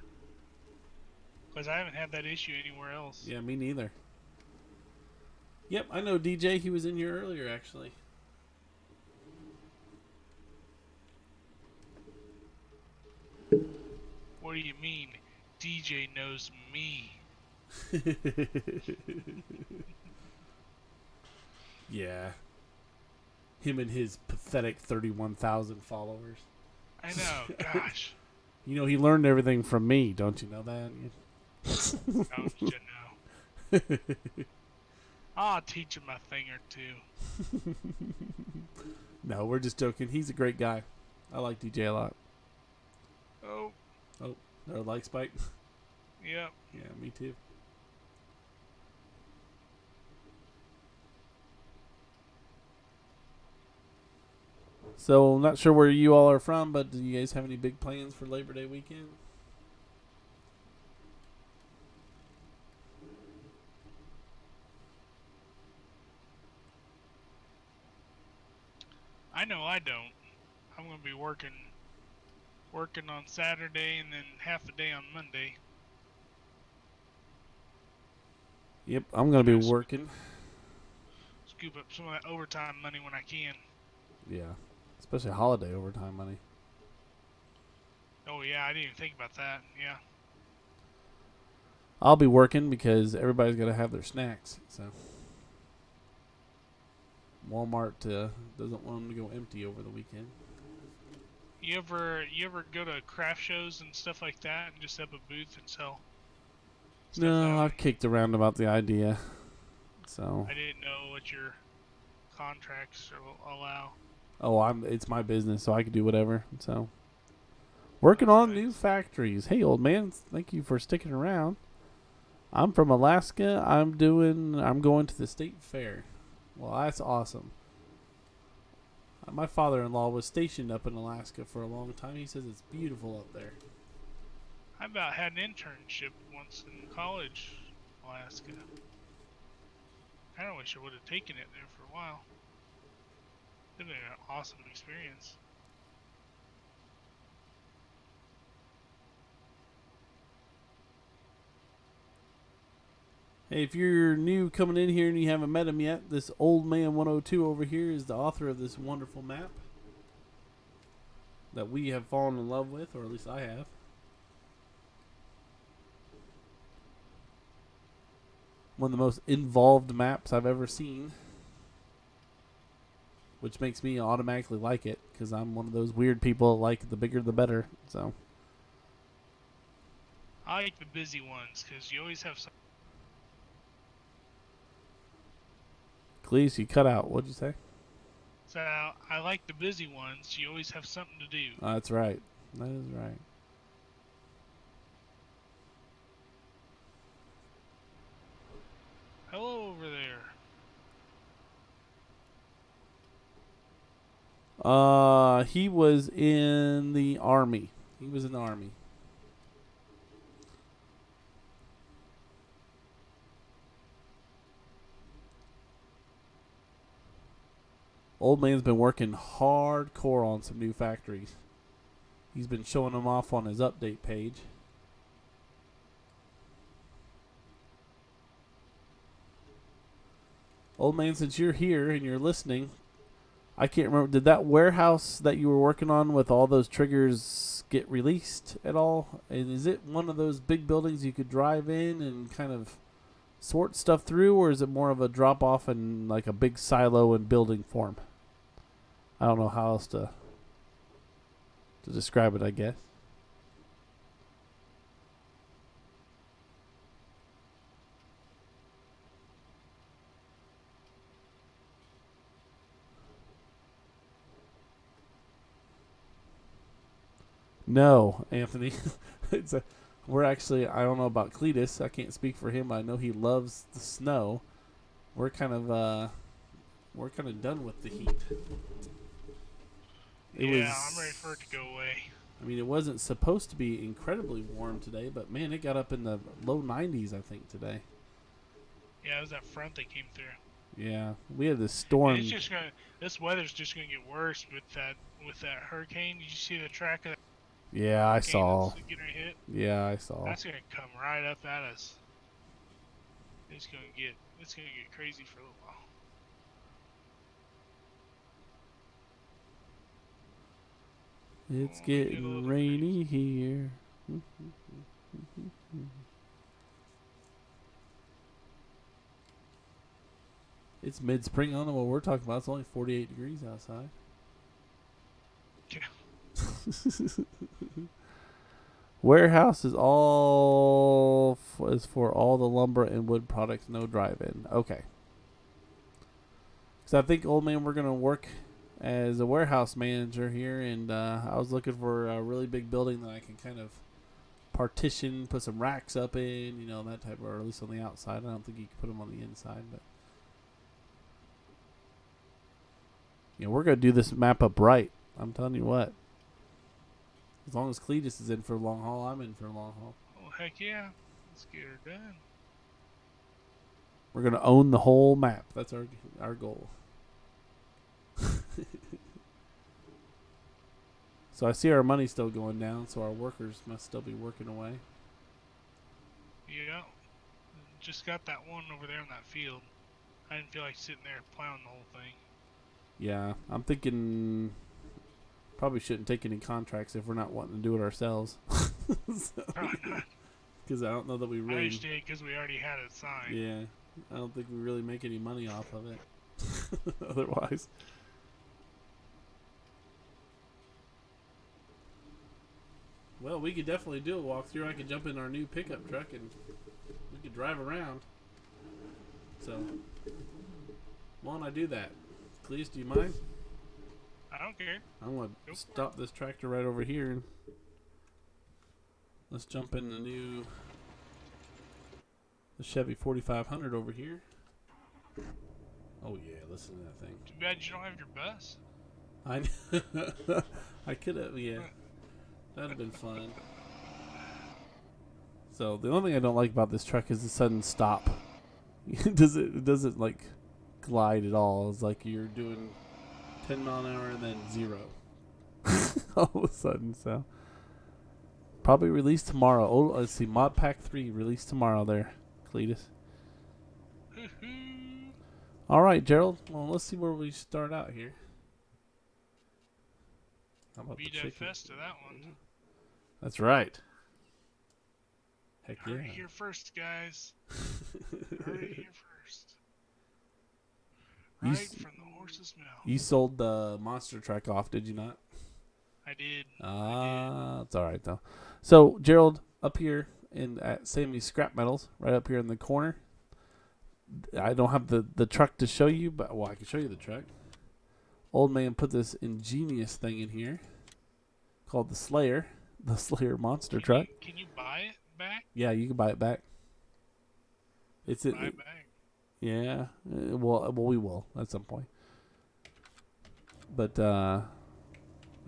Because I haven't had that issue anywhere else. Yeah, me neither. Yep, I know DJ. He was in here earlier, actually. What do you mean? DJ knows me. Yeah. Him and his pathetic 31,000 followers. I know, gosh. You know, he learned everything from me. Don't you know that? Don't you know? I'll teach him a thing or two. No, we're just joking. He's a great guy. I like DJ a lot. Oh. Oh, no like spike? Yep. Yeah, me too. So, not sure where you all are from, but do you guys have any big plans for Labor Day weekend? I know I don't. I'm going to be working on Saturday and then half a day on Monday. Yep, I'm going to be working. Scoop up some of that overtime money when I can. Yeah, especially holiday overtime money. Oh, yeah, I didn't even think about that. Yeah. I'll be working because everybody's got to have their snacks. So Walmart doesn't want them to go empty over the weekend. You ever go to craft shows and stuff like that and just have a booth and sell stuff No, out? I've kicked around about the idea. So I didn't know what your contracts allow. oh, it's my business, so I can do whatever. So working on new factories. Hey, old man, thank you for sticking around. I'm from Alaska. I'm going to the state fair. Well, that's awesome. My father-in-law was stationed up in Alaska for a long time. He says it's beautiful up there. I about had an internship once in college, Alaska. Kind of wish I would have taken it there for a while. It'd been an awesome experience. Hey, if you're new coming in here and you haven't met him yet, this old man 102 over here is the author of this wonderful map that we have fallen in love with, or at least I have. One of the most involved maps I've ever seen, which makes me automatically like it because I'm one of those weird people that like the bigger the better. So I like the busy ones because you always have some. Cleetus, you cut out. What'd you say? So I like the busy ones. You always have something to do. That's right. That is right. Hello over there. He was in the army. Old man's been working hardcore on some new factories. He's been showing them off on his update page. Old man, since you're here and you're listening, I can't remember, did that warehouse that you were working on with all those triggers get released at all? And is it one of those big buildings you could drive in and kind of sort stuff through, or is it more of a drop off in like a big silo and building form? I don't know how else to describe it, I guess. No, Anthony. We're actually, I don't know about Cleetus. I can't speak for him. I know he loves the snow. We're kind of done with the heat. It Yeah, was, I'm ready for it to go away. I mean, it wasn't supposed to be incredibly warm today, but man, it got up in the low 90s, I think, today. Yeah, it was that front that came through. Yeah, we had this And storm. it's just gonna. This weather's just gonna get worse with that hurricane. Did you see the track of that Yeah, I hurricane saw. that's getting hit? Yeah, I saw. That's gonna come right up at us. It's gonna get crazy for a little while. It's Oh, we get a getting little rainy here. It's mid-spring. I don't know what we're talking about. It's only 48 degrees outside. Yeah. Warehouse is all is for all the lumber and wood products. No drive-in. Okay. So I think, old man, we're gonna work as a warehouse manager here, and I was looking for a really big building that I can kind of partition, put some racks up in, you know, that type of, or at least on the outside. I don't think you can put them on the inside, but you know, we're gonna do this map up right. I'm telling you what. As long as Cleetus is in for a long haul, I'm in for a long haul. Oh heck yeah! Let's get her done. We're gonna own the whole map. That's our goal. So I see our money still going down, so our workers must still be working away. Yeah. Just got that one over there in that field. I didn't feel like sitting there plowing the whole thing. Yeah, I'm thinking probably shouldn't take any contracts if we're not wanting to do it ourselves. Probably not. Because I don't know that we I really. understand because we already had it signed. Yeah, I don't think we really make any money off of it. Otherwise. Well, we could definitely do a walkthrough. I could jump in our new pickup truck and we could drive around. So, why don't I do that? Please, do you mind? I don't care. I'm going to stop this tractor right over here and let's jump in the Chevy 4500 over here. Oh yeah, listen to that thing. Too bad you don't have your bus. I could have, yeah. That'd have been fun. So the only thing I don't like about this truck is the sudden stop. It doesn't like glide at all. It's like you're doing 10 mile an hour and then 0 all of a sudden. So probably released tomorrow. Oh, let's see, Mod Pack 3 released tomorrow there, Cleetus. All right, Gerald. Well, let's see where we start out here. How about Beat the that chicken? fest to that one. That's right. Heck yeah. Heard it here first, guys. Heard it here first. Right from the horse's mouth. You sold the monster truck off, did you not? I did. It's all right though. So Gerald, up here at Sammy's Scrap Metals, right up here in the corner. I don't have the truck to show you, but I can show you the truck. Old man put this ingenious thing in here called the Slayer monster truck. Can you buy it back? Yeah, you can buy it back. Buy it back. Yeah. Well, we will at some point. But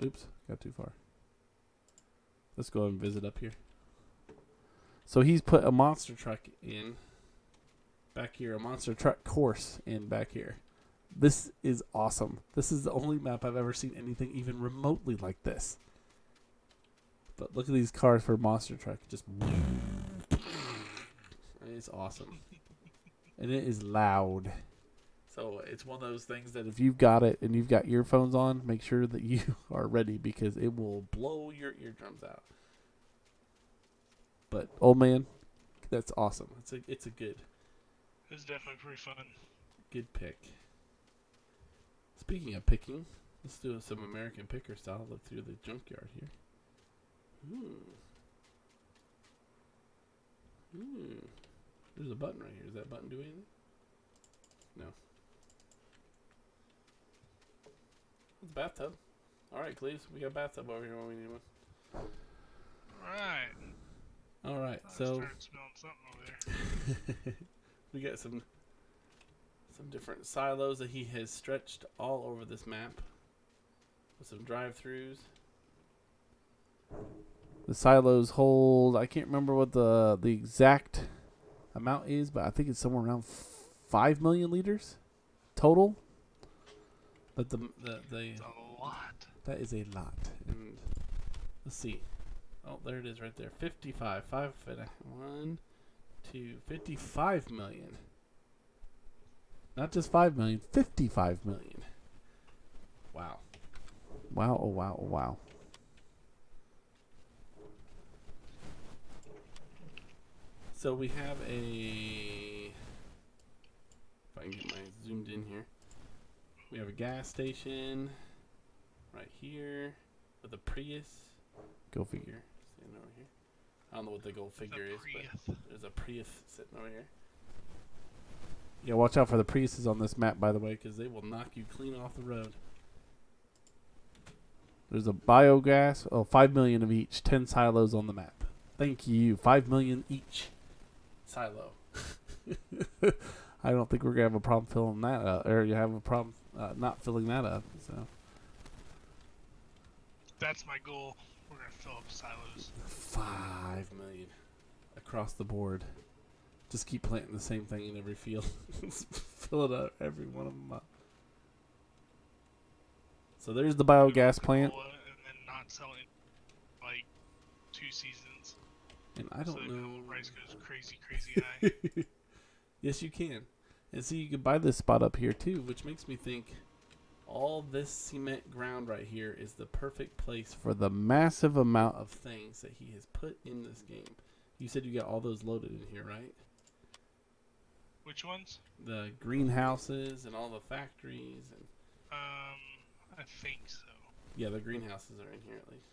oops, got too far. Let's go and visit up here. So he's put a monster truck in back here, a monster truck course in back here. This is awesome. This is the only map I've ever seen anything even remotely like this. But look at these cars for monster truck. Just it's awesome. And it is loud. So it's one of those things that if you've got it and you've got earphones on, make sure that you are ready because it will blow your eardrums out. But old man, that's awesome. It's a good. It's definitely pretty fun. Good pick. Speaking of picking, let's do some American Picker style. Look through the junkyard here. There's a button right here. Does that button do anything? No. It's a bathtub. All right, Cleetus, we got a bathtub over here when we need one. All right. I So started smelling something over there. we got some different silos that he has stretched all over this map. with some drive-throughs. The silos hold, I can't remember what the exact amount is, but I think it's somewhere around 5 million liters total. But That's a lot. That is a lot. And let's see. Oh, there it is right there. 55. 55 million. Not just 5 million, 55 million. Wow. Wow, oh wow, oh wow. So we have if I can get my zoomed in here. We have a gas station right here with a Prius. Go figure. Sitting over here. I don't know what the gold figure is, but there's a Prius sitting over here. Yeah, watch out for the Priuses on this map, by the way, because they will knock you clean off the road. There's a biogas. 5 million of each. 10 silos on the map. Thank you. 5 million each silo. I don't think we're going to have a problem filling that up. Or you have a problem not filling that up. So that's my goal. We're going to fill up silos. 5 million across the board. Just keep planting the same thing in every field. Fill it up, every one of them up. So there's the biogas plant. And then not selling like 2 seasons. And I don't know. The price goes crazy high. Yes, you can. And see, you can buy this spot up here too, which makes me think all this cement ground right here is the perfect place for the massive amount of things that he has put in this game. You said you got all those loaded in here, right? Which ones? The greenhouses and all the factories and. I think so. Yeah, the greenhouses are in here at least.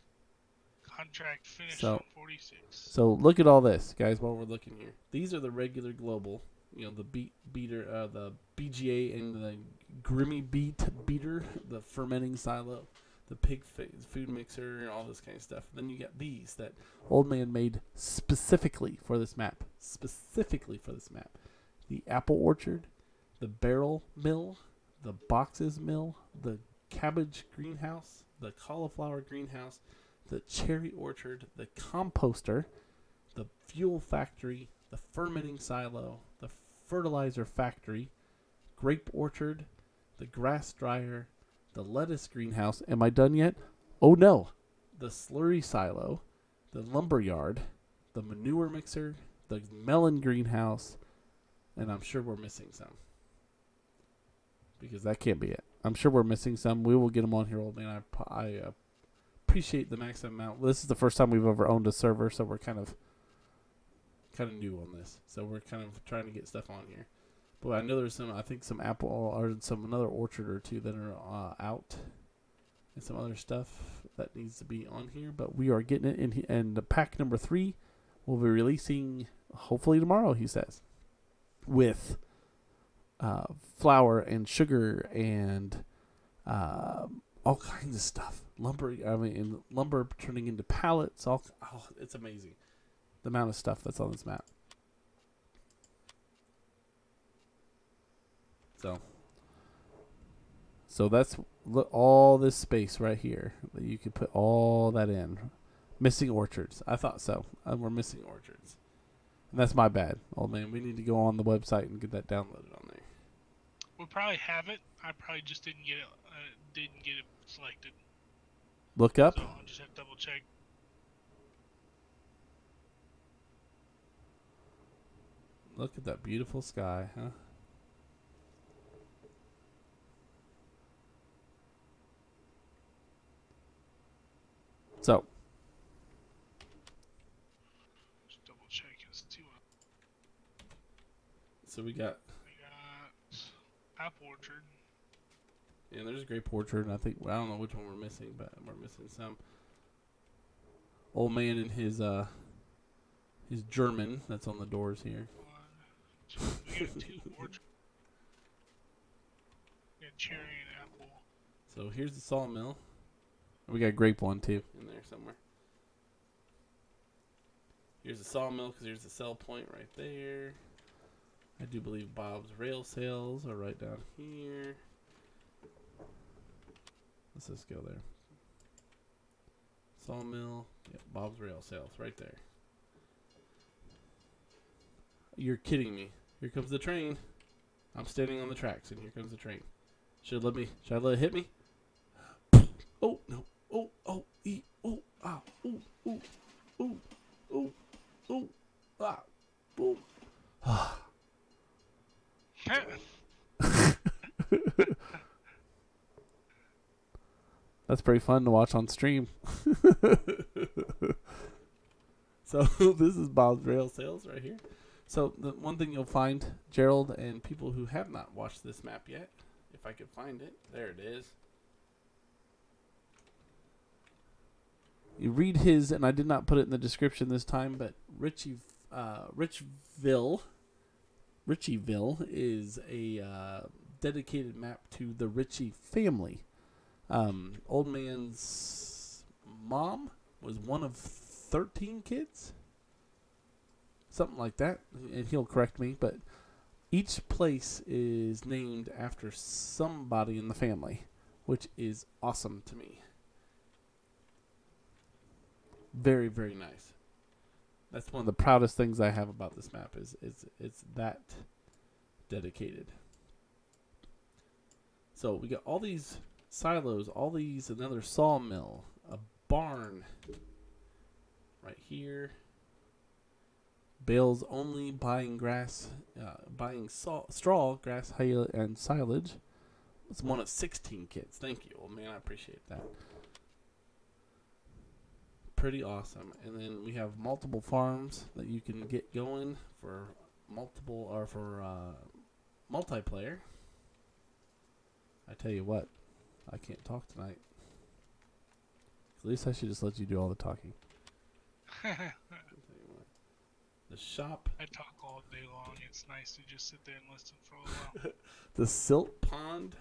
Contract finished on 46. So look at all this, guys. While we're looking here, these are the regular global. You know, the beater, the BGA and the Grimmy beater, the fermenting silo, the pig food mixer, all this kind of stuff. Then you got these that Old Man made specifically for this map. The apple orchard, the barrel mill, the boxes mill, the cabbage greenhouse, the cauliflower greenhouse, the cherry orchard, the composter, the fuel factory, the fermenting silo, the fertilizer factory, grape orchard, the grass dryer, the lettuce greenhouse. Am I done yet? Oh no. The slurry silo, the lumber yard, the manure mixer, the melon greenhouse, and I'm sure we're missing some. Because that can't be it. I'm sure we're missing some. We will get them on here, Old Man. I appreciate the maximum amount. Well, this is the first time we've ever owned a server, so we're kind of new on this. So we're kind of trying to get stuff on here. But I know there's some apple or another orchard or two that are out, and some other stuff that needs to be on here. But we are getting it in, and the pack number 3 will be releasing hopefully tomorrow, he says, with flour and sugar and all kinds of stuff. Lumber turning into pallets. It's amazing the amount of stuff that's on this map. So that's all this space right here that you could put all that in. Missing orchards. I thought so. We're missing orchards. And that's my bad, Old Man. We need to go on the website and get that downloaded on there. We'll probably have it. I probably just didn't get it selected. Look up. So I'll just have to double check. Look at that beautiful sky, huh? So. Just double check and see what. So we got apple orchard. Yeah, there's a grape orchard, and I don't know which one we're missing, but we're missing some. Old Man and his German that's on the doors here. 1, 2, we got 2 orchards. We got cherry and apple. So here's the sawmill. We got a grape one too in there somewhere. Here's the sawmill because here's the sell point right there. I do believe Bob's rail sales are right down here. Let's just go there. Sawmill. Yeah, Bob's Rail Sales, right there. You're kidding me. Here comes the train. I'm standing on the tracks, and here comes the train. Should I let it hit me? Oh, no. Oh, oh, ah, ooh, ooh, ooh, ooh, ooh, ah, ooh. That's pretty fun to watch on stream. So this is Bob's Rail Sales right here. So the one thing you'll find, Gerald, and people who have not watched this map yet, if I could find it, there it is. You read his, and I did not put it in the description this time, but Ricciville is a dedicated map to the Ritchie family. Old man's mom was one of 13 kids, something like that, and he'll correct me, but each place is named after somebody in the family, which is awesome to me. Very, very nice. That's one of the proudest things I have about this map is it's that dedicated. So we got all these silos, another sawmill, a barn right here. Bales only, buying straw, grass, hay, and silage. It's one of 16 kids. Thank you, old man. I appreciate that. Pretty awesome. And then we have multiple farms that you can get going for multiplayer. I tell you what, I can't talk tonight. At least I should just let you do all the talking. The shop. I talk all day long. It's nice to just sit there and listen for a while. The silt pond.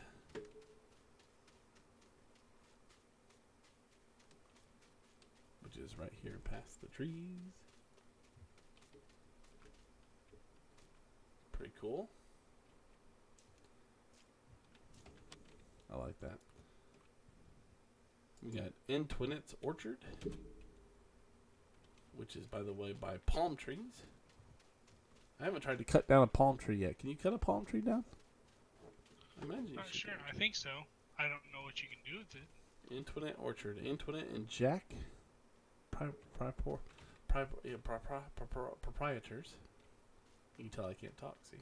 Which is right here past the trees. Pretty cool. I like that. We got Twinet's Orchard, which is, by the way, by palm trees. I haven't tried to cut down a palm tree yet. Can you cut a palm tree down? I imagine you Not should. sure. I think so. I don't know what you can do with it. Twinet Orchard. Twinet and Jack, proprietors. You can tell I can't talk, see?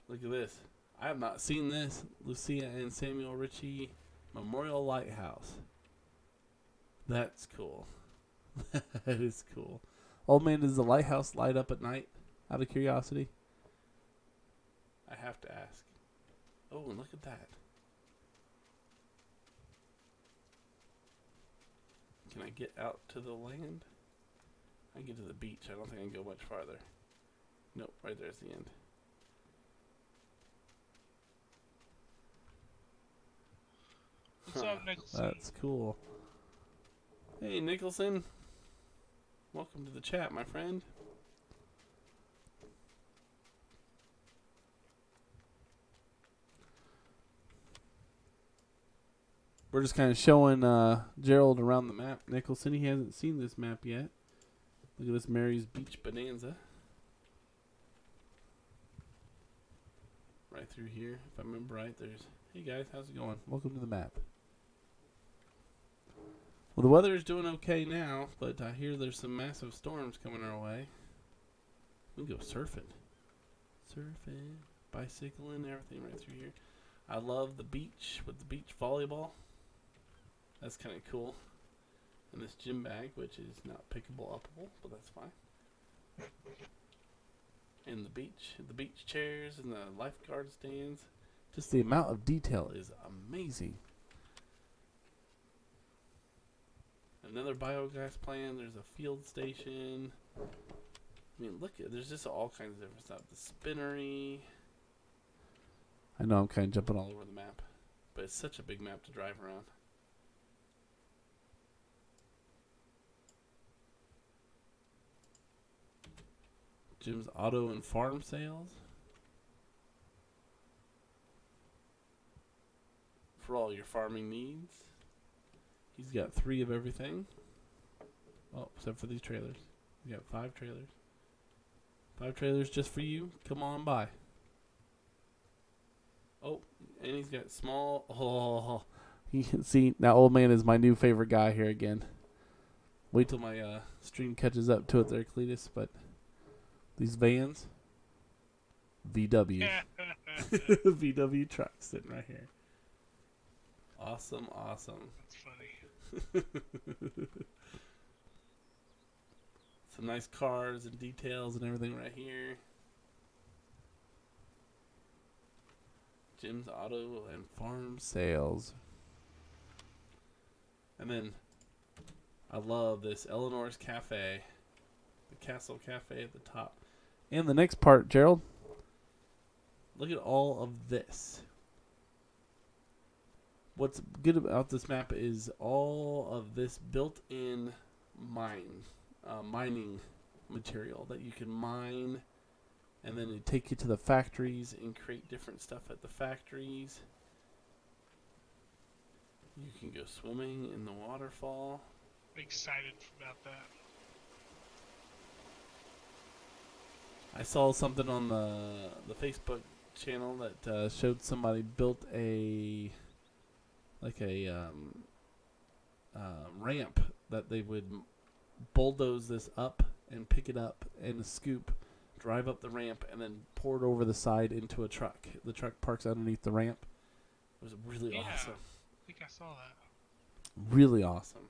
Look at this. I have not seen this. Lucia and Samuel Ritchie Memorial Lighthouse. That's cool. That is cool. Old man, does the lighthouse light up at night? Out of curiosity? I have to ask. Oh, and look at that. Can I get out to the land? I can get to the beach. I don't think I can go much farther. Nope, right there's the end. What's up, Nicholson? That's cool. Hey, Nicholson. Welcome to the chat, my friend. We're just kind of showing Gerald around the map. Nicholson, he hasn't seen this map yet. Look at this Mary's Beach Bonanza. Right through here, if I remember right, there's... Hey guys, how's it going? Welcome to the map. Well, the weather is doing okay now, but I hear there's some massive storms coming our way. We can go surfing. Surfing, bicycling, everything right through here. I love the beach with the beach volleyball. That's kind of cool. And this gym bag, which is not pickable, upable, but that's fine. And the beach chairs and the lifeguard stands. Just the amount of detail is amazing. Another biogas plant. There's a field station. I mean, look, there's just all kinds of different stuff. The spinnery. I know I'm kind of jumping all over the map, but it's such a big map to drive around. Jim's Auto and Farm Sales. for all your farming needs. He's got 3 of everything. Oh, except for these trailers. He's got 5 trailers. 5 trailers just for you. Come on by. Oh, and he's got small. Oh, you can see now. Old man is my new favorite guy here again. Wait till my stream catches up to it there, Cleetus. But these vans, VW, VW trucks sitting right here. Awesome, awesome. That's funny. Some nice cars and details and everything right here. Jim's Auto and Farm Sales. And then I love this Eleanor's Cafe. The Castle Cafe at the top. And the next part, Gerald. Look at all of this. What's good about this map is all of this built-in mining material that you can mine, and then it take you to the factories and create different stuff at the factories. You can go swimming in the waterfall. Excited about that. I saw something on the Facebook channel that showed somebody built a ramp that they would bulldoze this up and pick it up in a scoop, drive up the ramp, and then pour it over the side into a truck. The truck parks underneath the ramp. It was really awesome. I think I saw that. Really awesome.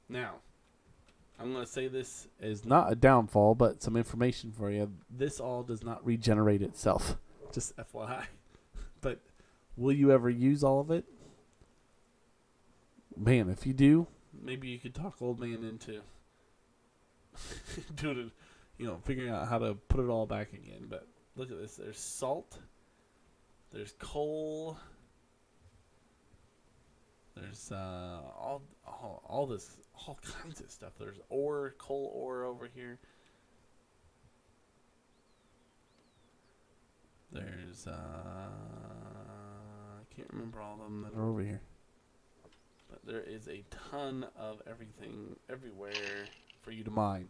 Now, I'm going to say this is not a downfall, but some information for you. This all does not regenerate itself. Just FYI. But will you ever use all of it? Man, if you do, maybe you could talk old man into doing it, figuring out how to put it all back again. But look at this. There's salt. There's coal. There's all kinds of stuff. There's coal ore over here. There's I can't remember all of them that are over here. But there is a ton of everything everywhere for you to mine.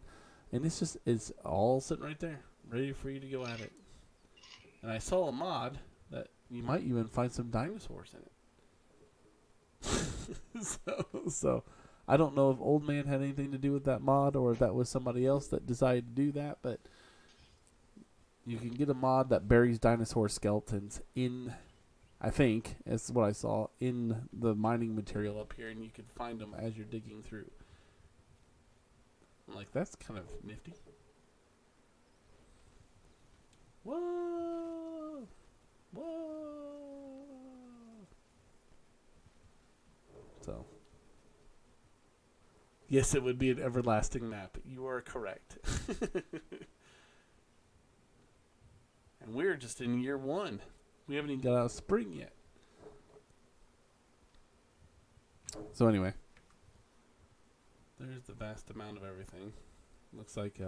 And it's all sitting right there, ready for you to go at it. And I saw a mod that you might even find some dinosaurs in it. So I don't know if Old Man had anything to do with that mod or if that was somebody else that decided to do that, but you can get a mod that buries dinosaur skeletons in, I think, that's what I saw, in the mining material up here, and you can find them as you're digging through. I'm like, that's kind of nifty. Whoa! Whoa! So, yes, it would be an everlasting map. You are correct. And we're just in year 1. We haven't even got out of spring yet. So anyway, there's the vast amount of everything. Looks like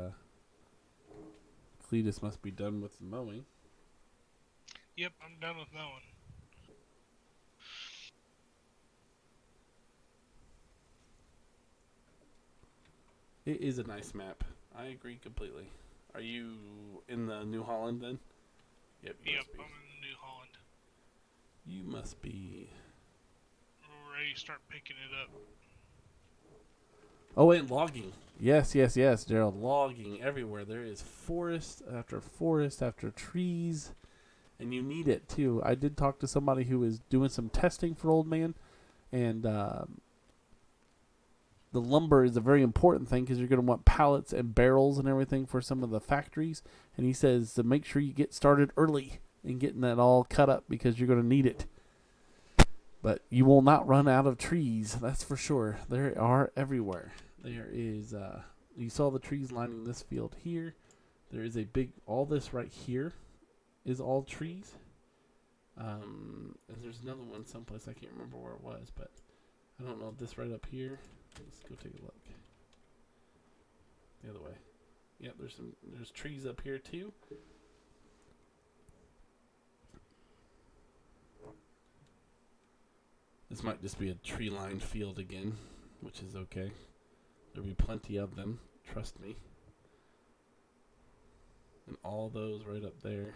Cleetus must be done with the mowing. Yep, I'm done with mowing. It is a nice map. I agree completely. Are you in the New Holland then? Yep, I'm in New Holland. You must be. We're ready to start picking it up. Oh, and logging. Yes, Gerald. Logging everywhere. There is forest after trees, and you need it too. I did talk to somebody who is doing some testing for Old Man, and the lumber is a very important thing because you're going to want pallets and barrels and everything for some of the factories. And he says to make sure you get started early in getting that all cut up because you're going to need it. But you will not run out of trees, that's for sure. There are everywhere. There is, you saw the trees lining this field here. There is a big, all this right here is all trees. And there's another one someplace, I can't remember where it was, but I don't know if this right up here. Let's go take a look. The other way. Yep, there's trees up here too. This might just be a tree-lined field again, which is okay. There'll be plenty of them, trust me. And all those right up there.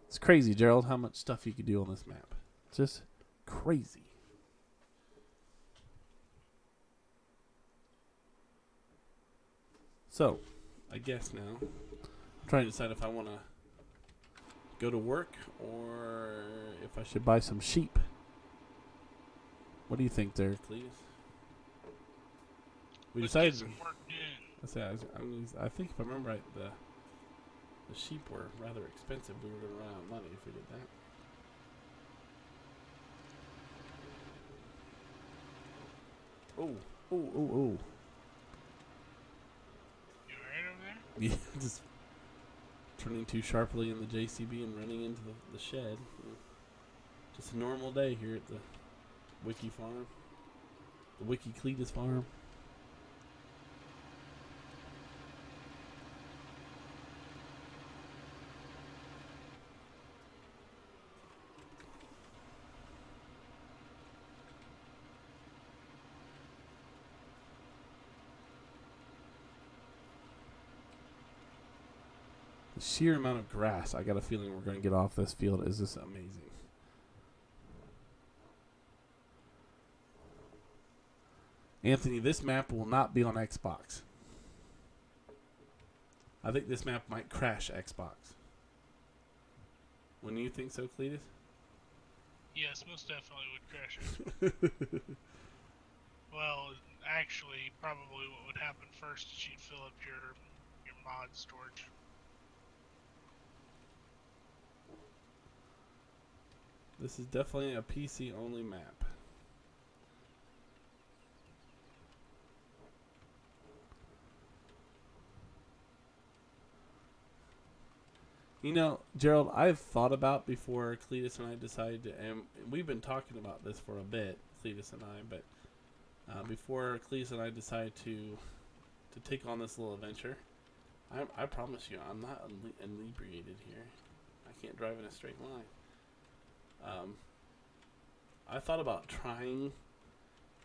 It's crazy, Gerald, how much stuff you could do on this map. It's just crazy. So, I guess now, I'm trying to decide if I want to go to work or if I should buy some sheep. What do you think there, Cleetus? We Let's decided. get some work done. I think if I remember right, the sheep were rather expensive. We were going to run out of money if we did that. Oh. You alright over there? Yeah, just turning too sharply in the JCB and running into the shed. Just a normal day here at the Wiki Farm. The Wiki Cleetus Farm. The sheer amount of grass I got a feeling we're going to get off this field is just amazing. Anthony, this map will not be on Xbox. I think this map might crash Xbox. Wouldn't you think so, Cleetus? Yes, most definitely would crash it. Well, actually, probably what would happen first is you'd fill up your mod storage. This is definitely a PC-only map. You know, Gerald, I've thought about before Cleetus and I decided to, and we've been talking about this for a bit, Cleetus and I, but before Cleetus and I decided to take on this little adventure, I promise you, I'm not inebriated here. I can't drive in a straight line. I thought about trying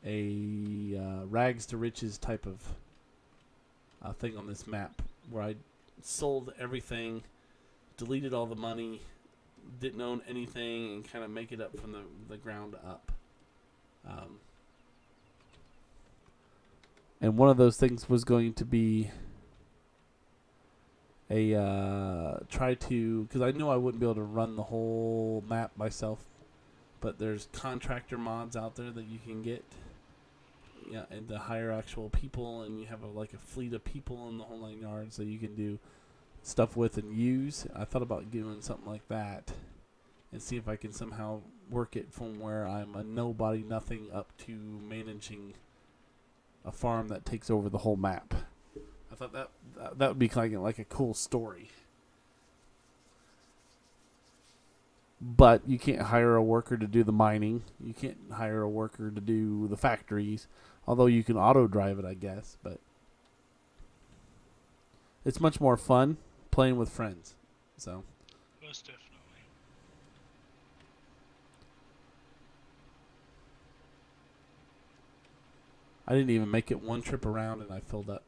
a rags to riches type of thing on this map where I sold everything, deleted all the money, didn't own anything, and kind of make it up from the ground up. And one of those things was going to be try to, because I knew I wouldn't be able to run the whole map myself, but there's contractor mods out there that you can get, yeah, and to hire actual people, and you have a fleet of people in the whole 9 yards that you can do stuff with and use. I thought about doing something like that and see if I can somehow work it from where I'm a nobody, nothing, up to managing a farm that takes over the whole map. I thought that would be like a cool story. But you can't hire a worker to do the mining. You can't hire a worker to do the factories. Although you can auto drive it, I guess. But it's much more fun playing with friends. So Most definitely. I didn't even make it one trip around and I filled up.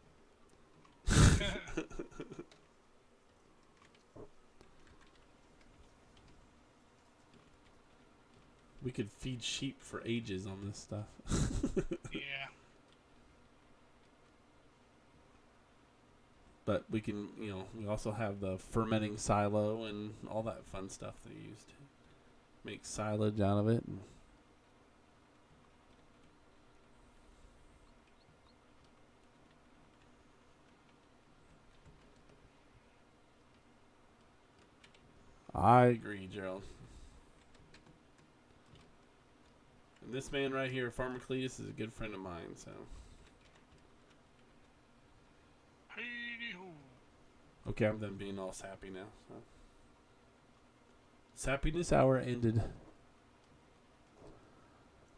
We could feed sheep for ages on this stuff. Yeah. But we can, we also have the fermenting silo and all that fun stuff they use to make silage out of it. And I agree, Gerald. And this man right here, Farmer Cleetus, is a good friend of mine, so. Hey-de-ho. Okay, I'm done being all sappy now. So. Sappiness hour ended.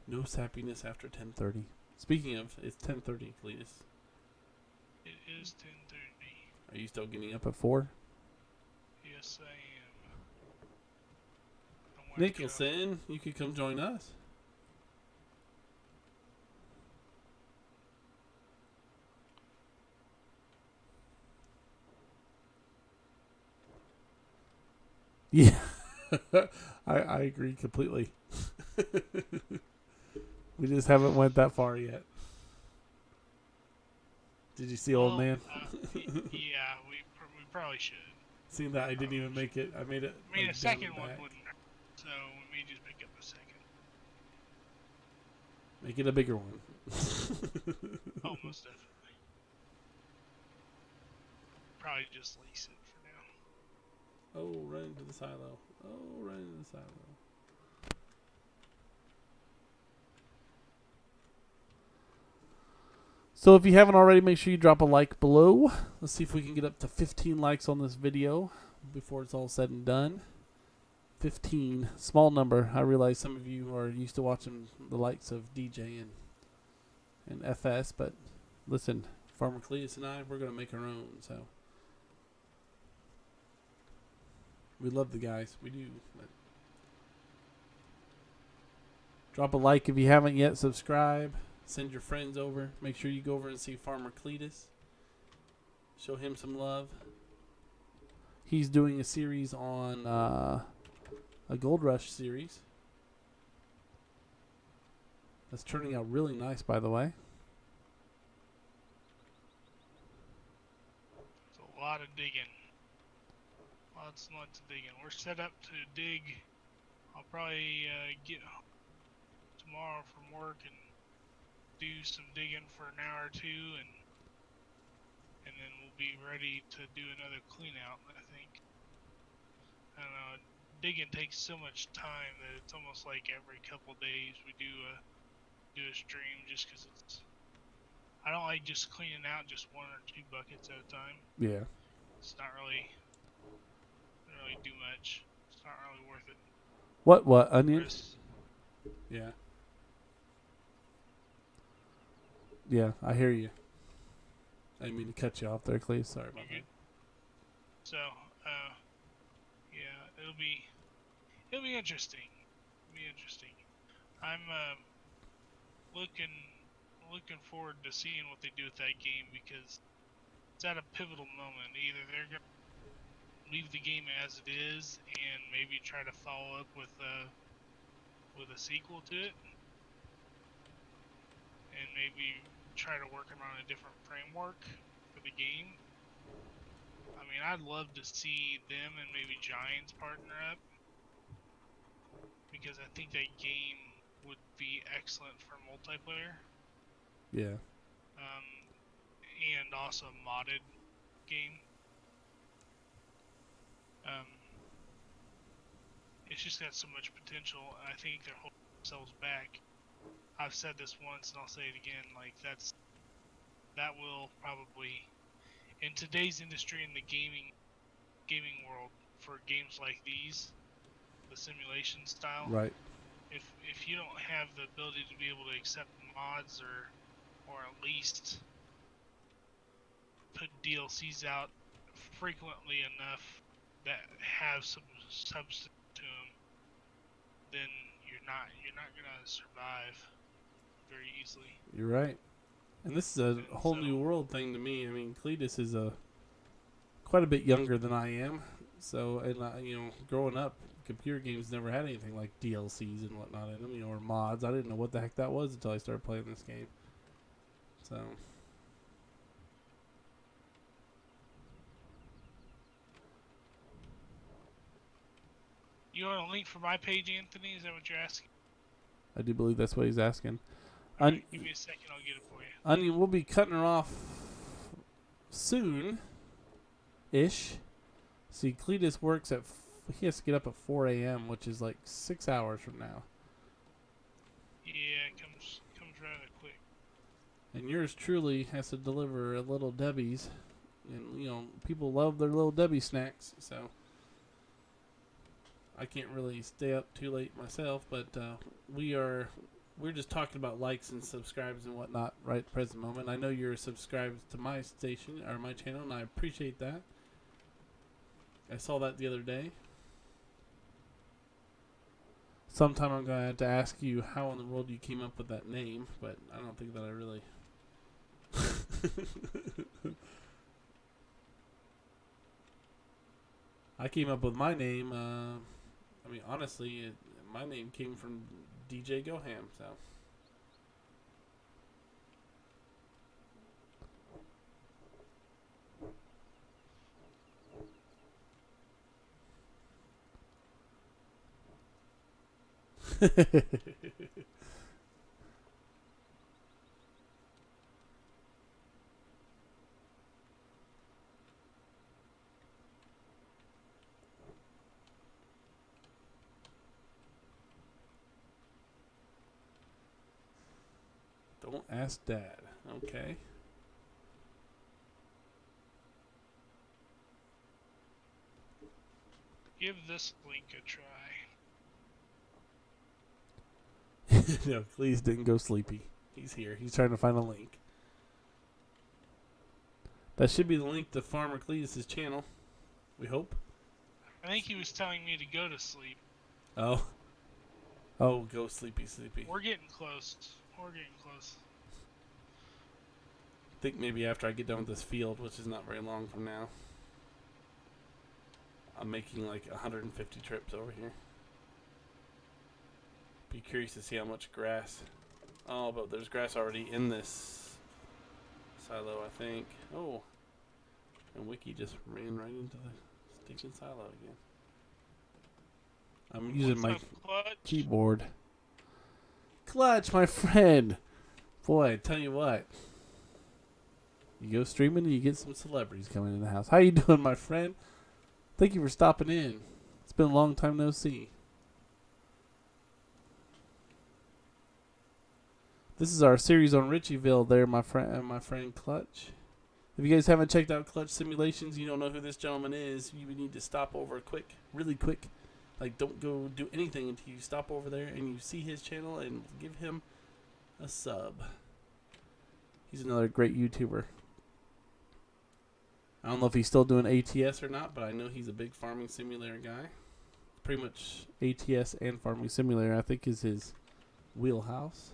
No sappiness after 10:30. Speaking of, it's 10:30, Cleetus. It is 10:30. Are you still getting up at 4? Yes, I am. Nicholson, you could come join us. Yeah, I agree completely. We just haven't went that far yet. Did you see Old Man? Yeah, we probably should. Seeing that I didn't even make it. I made it. I mean, like, a second down one back. wouldn't hurt, so we may just pick up a second. Make it a bigger one. Oh, most definitely. Probably just lease it for now. Oh, run into the silo. Oh, run into the silo. So if you haven't already, make sure you drop a like below. Let's see if we can get up to 15 likes on this video before it's all said and done. 15, small number. I realize some of you are used to watching the likes of DJ and FS, but listen, Farmer Cleetus and I, we're going to make our own, so. We love the guys. We do. But drop a like if you haven't yet. Subscribe. Send your friends over. Make sure you go over and see Farmer Cleetus. Show him some love. He's doing a series on a Gold Rush series. That's turning out really nice, by the way. It's a lot of digging. Lots and lots of digging. We're set up to dig. I'll probably get tomorrow from work and do some digging for an hour or two, and then we'll be ready to do another clean out. I think. I don't know. Digging takes so much time that it's almost like every couple days we do a stream, just because it's. I don't like just cleaning out just 1 or 2 buckets at a time. Yeah. It's not really do much. It's not really worth it. What? Onions? Yeah. Yeah, I hear you. I didn't mean to cut you off there, Cleve. Sorry about that. So, yeah, it'll be interesting. I'm looking forward to seeing what they do with that game, because it's at a pivotal moment. Either they're gonna leave the game as it is and maybe try to follow up with a sequel to it, and maybe try to work around a different framework for the game. I mean, I'd love to see them and maybe Giants partner up, because I think that game would be excellent for multiplayer. Yeah. And also a modded game. It's just got so much potential, and I think they're holding themselves back. I've said this once, and I'll say it again. Like, that will probably, in today's industry, in the gaming world, for games like these, the simulation style, Right. If you don't have the ability to be able to accept mods or at least put DLCs out frequently enough that have some substance to them, then you're not gonna survive very easily. You're right. And this is a whole new world thing to me. I mean, Cleetus is quite a bit younger than I am. So, and growing up, computer games never had anything like DLCs and whatnot in them, or mods. I didn't know what the heck that was until I started playing this game. So. You want a link for my page, Anthony? Is that what you're asking? I do believe that's what he's asking. Right, give me a second, I'll get it for you. Onion, we'll be cutting her off soon-ish. See, Cleetus works he has to get up at 4 a.m., which is like 6 hours from now. Yeah, it comes rather quick. And yours truly has to deliver a Little Debbie's. And, people love their Little Debbie snacks, so I can't really stay up too late myself, but we're just talking about likes and subscribes and whatnot right at the present moment. I know you're subscribed to my station or my channel, and I appreciate that. I saw that the other day. sometime I'm going to have to ask you how in the world you came up with that name, but I don't think that I really... I came up with my name, I mean, honestly, my name came from DJ Goham, so... Don't ask Dad. Okay. Give this link a try. No, Cleetus didn't go sleepy. He's here. He's trying to find a link. That should be the link to Farmer Cleetus' channel. We hope. I think he was telling me to go to sleep. Oh. Oh, go sleepy. We're getting close. We're getting close. I think maybe after I get done with this field, which is not very long from now, I'm making like 150 trips over here. Be curious to see how much grass. Oh, but there's grass already in this silo, I think. Oh. And Wiki just ran right into the stinking silo again. I'm using my keyboard. Clutch, my friend. Boy, I tell you what. You go streaming and you get some celebrities coming in the house. How you doing, my friend? Thank you for stopping in. It's been a long time no see. This is our series on Ricciville there, my friend Clutch. If you guys haven't checked out Clutch Simulations, you don't know who this gentleman is, you would need to stop over really quick. Like, don't go do anything until you stop over there and you see his channel and give him a sub. He's another great YouTuber. I don't know if he's still doing ATS or not, but I know he's a big farming simulator guy. Pretty much ATS and farming simulator, I think, is his wheelhouse.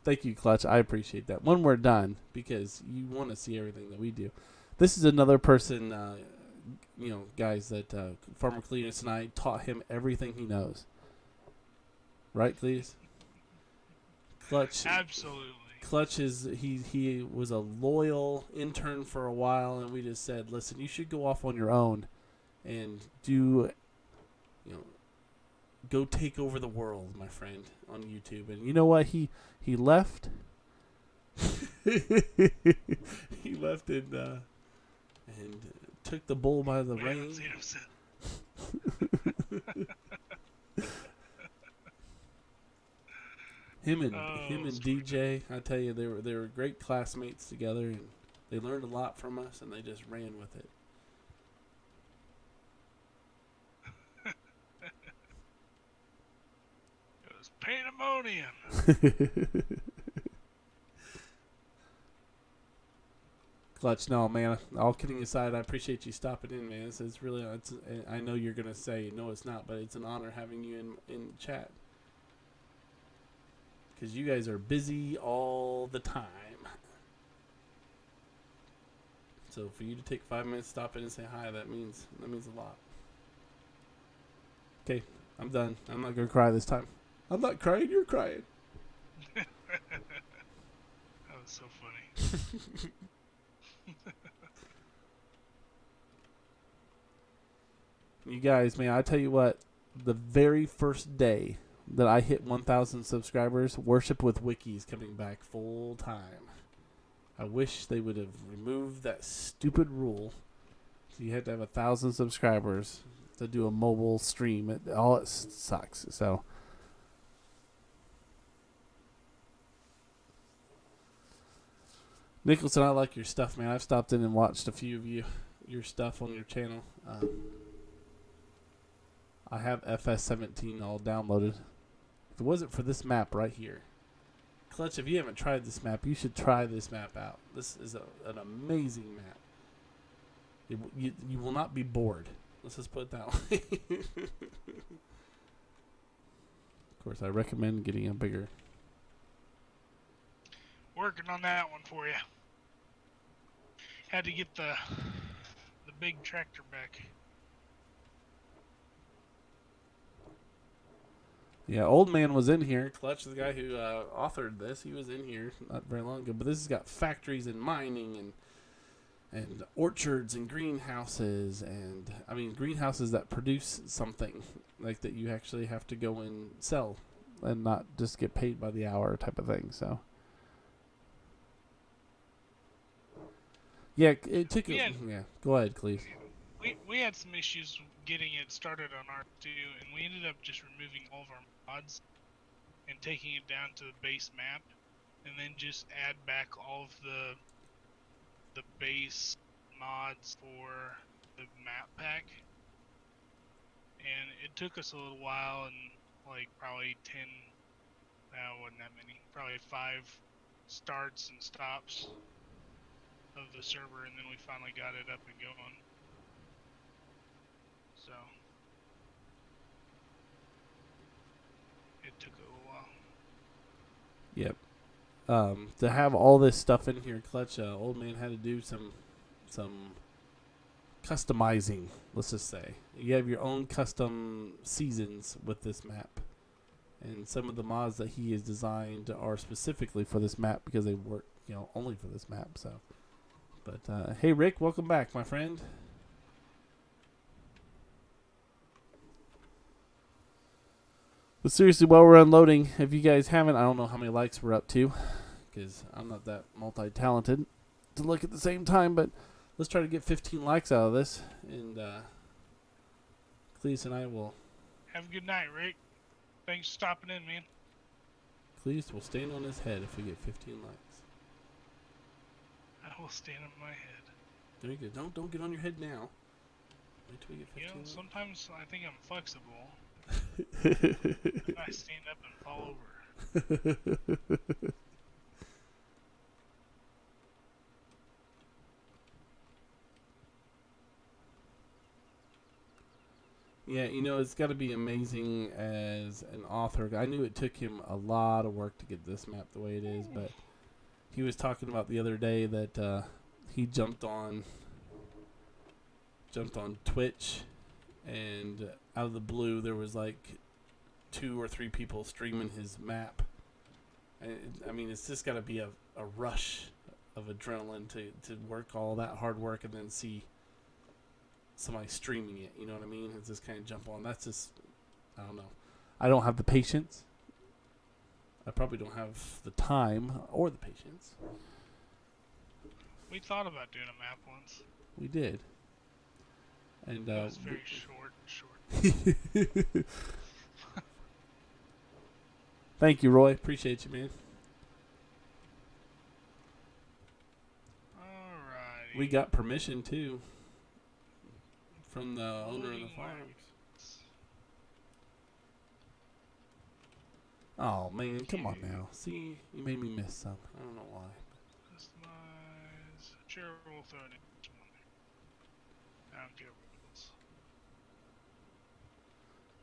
Thank you, Clutch. I appreciate that. When we're done, because you want to see everything that we do. This is another person, guys, that Farmer Cleetus and I taught him everything he knows. Right, Cleetus? Clutch. Absolutely. Clutch is he was a loyal intern for a while, and we just said, listen, you should go off on your own and do, go take over the world, my friend, on YouTube. And you know what? He left. He left and took the bull by the reins. Him and DJ, I tell you, they were great classmates together, and they learned a lot from us, and they just ran with it. It was pandemonium. Clutch, no, man. All kidding aside, I appreciate you stopping in, man. It's really, I know you're gonna say no, it's not, but it's an honor having you in chat. Because you guys are busy all the time. So for you to take 5 minutes, stop in and say hi, that means a lot. Okay, I'm done. I'm not gonna cry this time. I'm not crying. You're crying. That was so funny. You guys, man, I tell you what. The very first day that I hit 1,000 subscribers, Worship with Wiki is coming back full time. I wish they would have removed that stupid rule. So you had to have 1,000 subscribers to do a mobile stream. It sucks. So Nicholson, I like your stuff, man. I've stopped in and watched a few of your stuff on your channel. I have FS17 all downloaded. If it wasn't for this map right here, Clutch, if you haven't tried this map, you should try this map out. This is an amazing map. You will not be bored. Let's just put it that way. Of course, I recommend getting a bigger. Working on that one for you. Had to get the big tractor back. Yeah, Old Man was in here. Clutch, the guy who authored this, he was in here not very long ago. But this has got factories and mining and orchards and greenhouses, and I mean greenhouses that produce something like that you actually have to go and sell, and not just get paid by the hour type of thing. So yeah, it took. Yeah, go ahead, please. We had some issues getting it started on R2, and we ended up just removing all of our mods and taking it down to the base map, and then just add back all of the base mods for the map pack. And it took us a little while, and like probably 10, wasn't that many, probably 5 starts and stops of the server, and then we finally got it up and going. So it took a little while. Yep. To have all this stuff in here, Clutch, Old Man had to do some customizing, let's just say. You have your own custom seasons with this map. And some of the mods that he has designed are specifically for this map because they work, only for this map. So, but hey, Rick, welcome back, my friend. But seriously, while we're unloading, if you guys haven't, I don't know how many likes we're up to, because I'm not that multi-talented to look at the same time, but let's try to get 15 likes out of this, and Cleetus and I will... Have a good night, Rick. Thanks for stopping in, man. Cleetus will stand on his head if we get 15 likes. I will stand on my head. There you go. Don't get on your head now. Wait till we get 15 likes. Sometimes I think I'm flexible. I stand up and fall over. Yeah, it's got to be amazing as an author. I knew it took him a lot of work to get this map the way it is, but he was talking about the other day that he jumped on Twitch, and out of the blue there was like 2 or 3 people streaming his map. I mean, it's just got to be a rush of adrenaline to work all that hard work and then see somebody streaming it. You know what I mean? It's just kind of jump on. That's just, I don't know. I don't have the patience. I probably don't have the time or the patience. We thought about doing a map once. We did. And it was very short. Thank you, Roy. Appreciate you, man. Alrighty. We got permission, too, from the owner of the farms. Oh, man. Come on now. See, you made me miss some. I don't know why. Customize. Sure, we'll throw it in. I don't care what it is.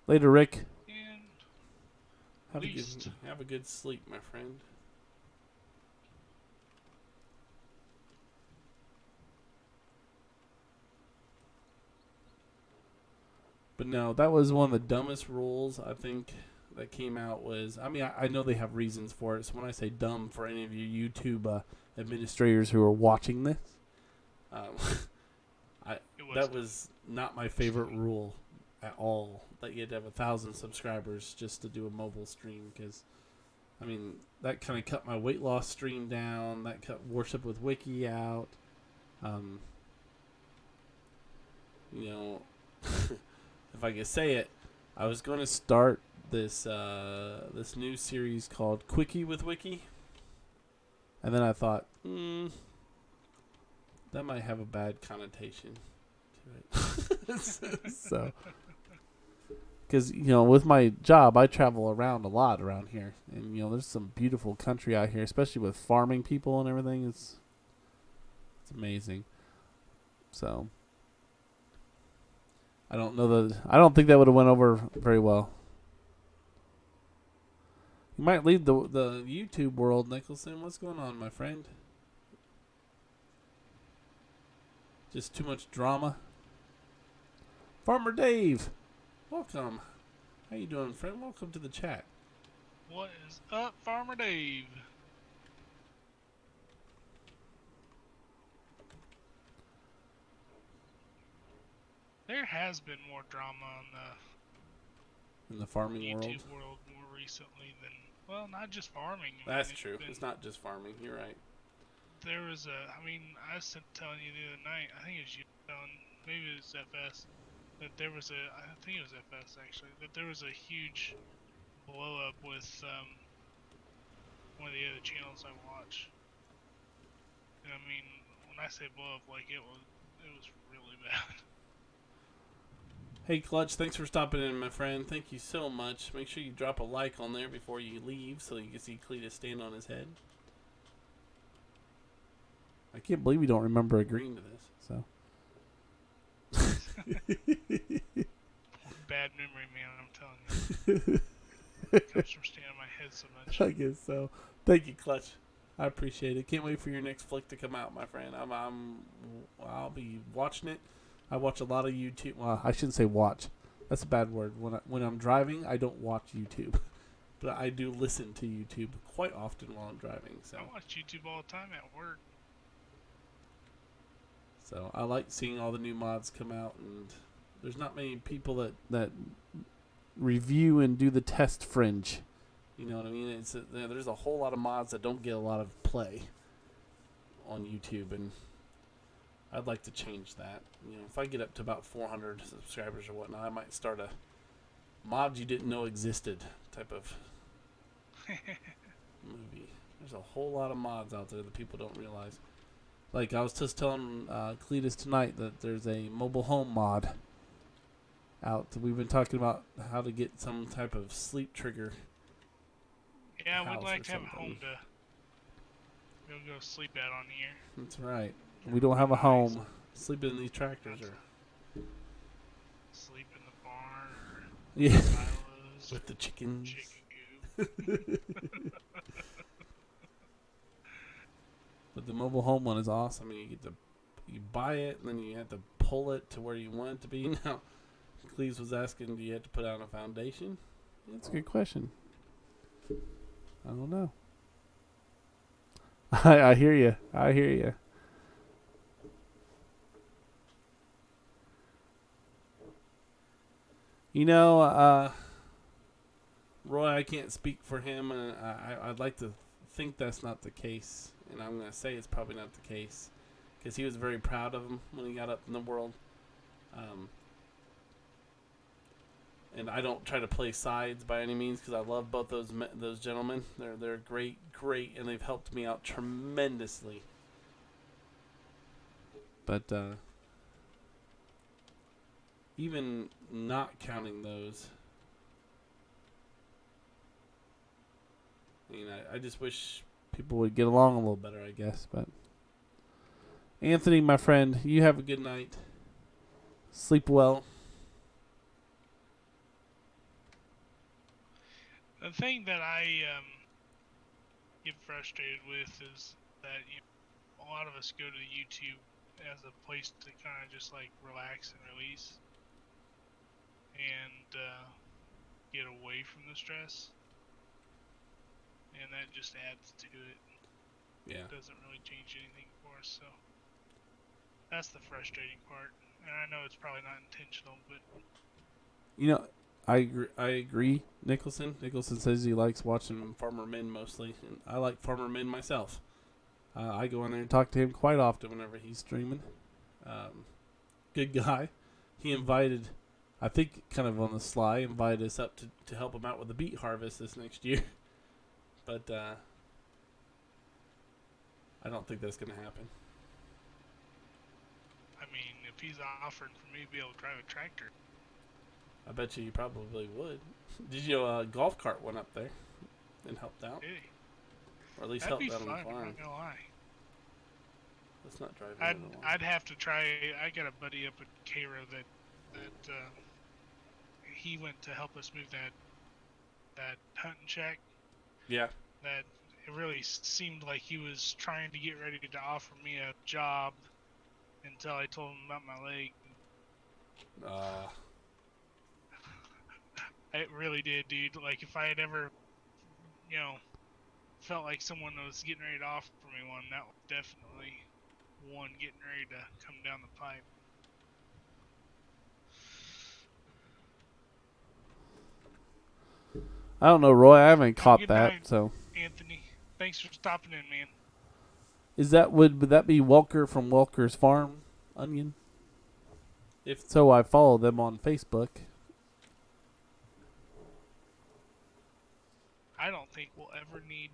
Later, Rick. And have a good sleep, my friend. But no, that was one of the dumbest rules I think that came out. Was, I mean, I know they have reasons for it. So when I say dumb, for any of you YouTube administrators who are watching this, that was not my favorite rule at all. That you had to have 1,000 subscribers just to do a mobile stream, because I mean that kind of cut my weight loss stream down. That cut Worship with Wiki out. If I could say it, I was going to start this this new series called Quickie with Wiki, and then I thought, that might have a bad connotation to it. So, Because, with my job, I travel around a lot around here. And, there's some beautiful country out here, especially with farming people and everything. It's amazing. So, I don't think that would have went over very well. You might leave the YouTube world, Nicholson. What's going on, my friend? Just too much drama. Farmer Dave, welcome. How you doing, friend? Welcome to the chat. What is up, Farmer Dave? There has been more drama on In the farming the world. YouTube world more recently than, well, not just farming. That's true. It's not just farming. You're right. There was I was telling you the other night, I think it was you telling, maybe it was FS, that there was I think it was FS actually, that there was a huge blow up with one of the other channels I watch. And I mean, when I say blow up, like it was really bad. Hey, Clutch, thanks for stopping in, my friend. Thank you so much. Make sure you drop a like on there before you leave so you can see Cleetus stand on his head. I can't believe you don't remember agreeing to this. So. Bad memory, man, I'm telling you. It comes from staying on my head so much. I guess so. Thank you, Clutch. I appreciate it. Can't wait for your next flick to come out, my friend. I'll be watching it. I watch a lot of YouTube. Well, I shouldn't say watch. That's a bad word. When I'm driving, I don't watch YouTube, but I do listen to YouTube quite often while I'm driving. So I watch YouTube all the time at work. So I like seeing all the new mods come out, and there's not many people that review and do the test fringe. You know what I mean? There's a whole lot of mods that don't get a lot of play on YouTube, and I'd like to change that. If I get up to about 400 subscribers or whatnot, I might start a mod you didn't know existed type of movie. There's a whole lot of mods out there that people don't realize. Like, I was just telling Cleetus tonight that there's a mobile home mod out. We've been talking about how to get some type of sleep trigger. Yeah, I would like to have a home to go sleep at on here. That's right. We don't have a home. Sleeping in these tractors or sleep in the barn or yeah, silos with the chickens. Chicken coop. But the mobile home one is awesome. You buy it and then you have to pull it to where you want it to be. Now, Cleves was asking, do you have to put out a foundation? That's a good question. I don't know. I hear you. I hear you. Roy, I can't speak for him, and I'd like to think that's not the case, and I'm going to say it's probably not the case, because he was very proud of him when he got up in the world. And I don't try to play sides by any means, because I love both those gentlemen. They're great, and they've helped me out tremendously. But even not counting those, I just wish people would get along a little better, I guess. But Anthony, my friend, you have a good night. Sleep well. The thing that I get frustrated with is that a lot of us go to YouTube as a place to kind of just like relax and release and get away from the stress, and that just adds to it. Yeah. It doesn't really change anything for us, so that's the frustrating part. And I know it's probably not intentional, but I agree. Nicholson says he likes watching Farmer Min mostly, and I like Farmer Min myself. I go in there and talk to him quite often whenever he's streaming. Good guy. He invited, I think kind of on the sly, invited us up to help him out with the beet harvest this next year. But I don't think that's going to happen. I mean, if he's offering for me to be able to drive a tractor. I bet you probably would. Did you golf cart went up there and helped out? Hey, Or at least that'd be helped out on fun. the I'm farm. not gonna lie. Let's not drive I'd into the wall. I'd have to try. I got a buddy up at Cairo that he went to help us move that hunting shack. Yeah. That it really seemed like he was trying to get ready to offer me a job until I told him about my leg. It really did, dude. Like if I had ever, felt like someone was getting ready to offer me one, that was definitely one getting ready to come down the pipe. I don't know, Roy. I haven't Have a caught good that. night, So Anthony. Thanks for stopping in, man. is that would that be Welker from Welker's Farm Onion? If so, I follow them on Facebook. I don't think we'll ever need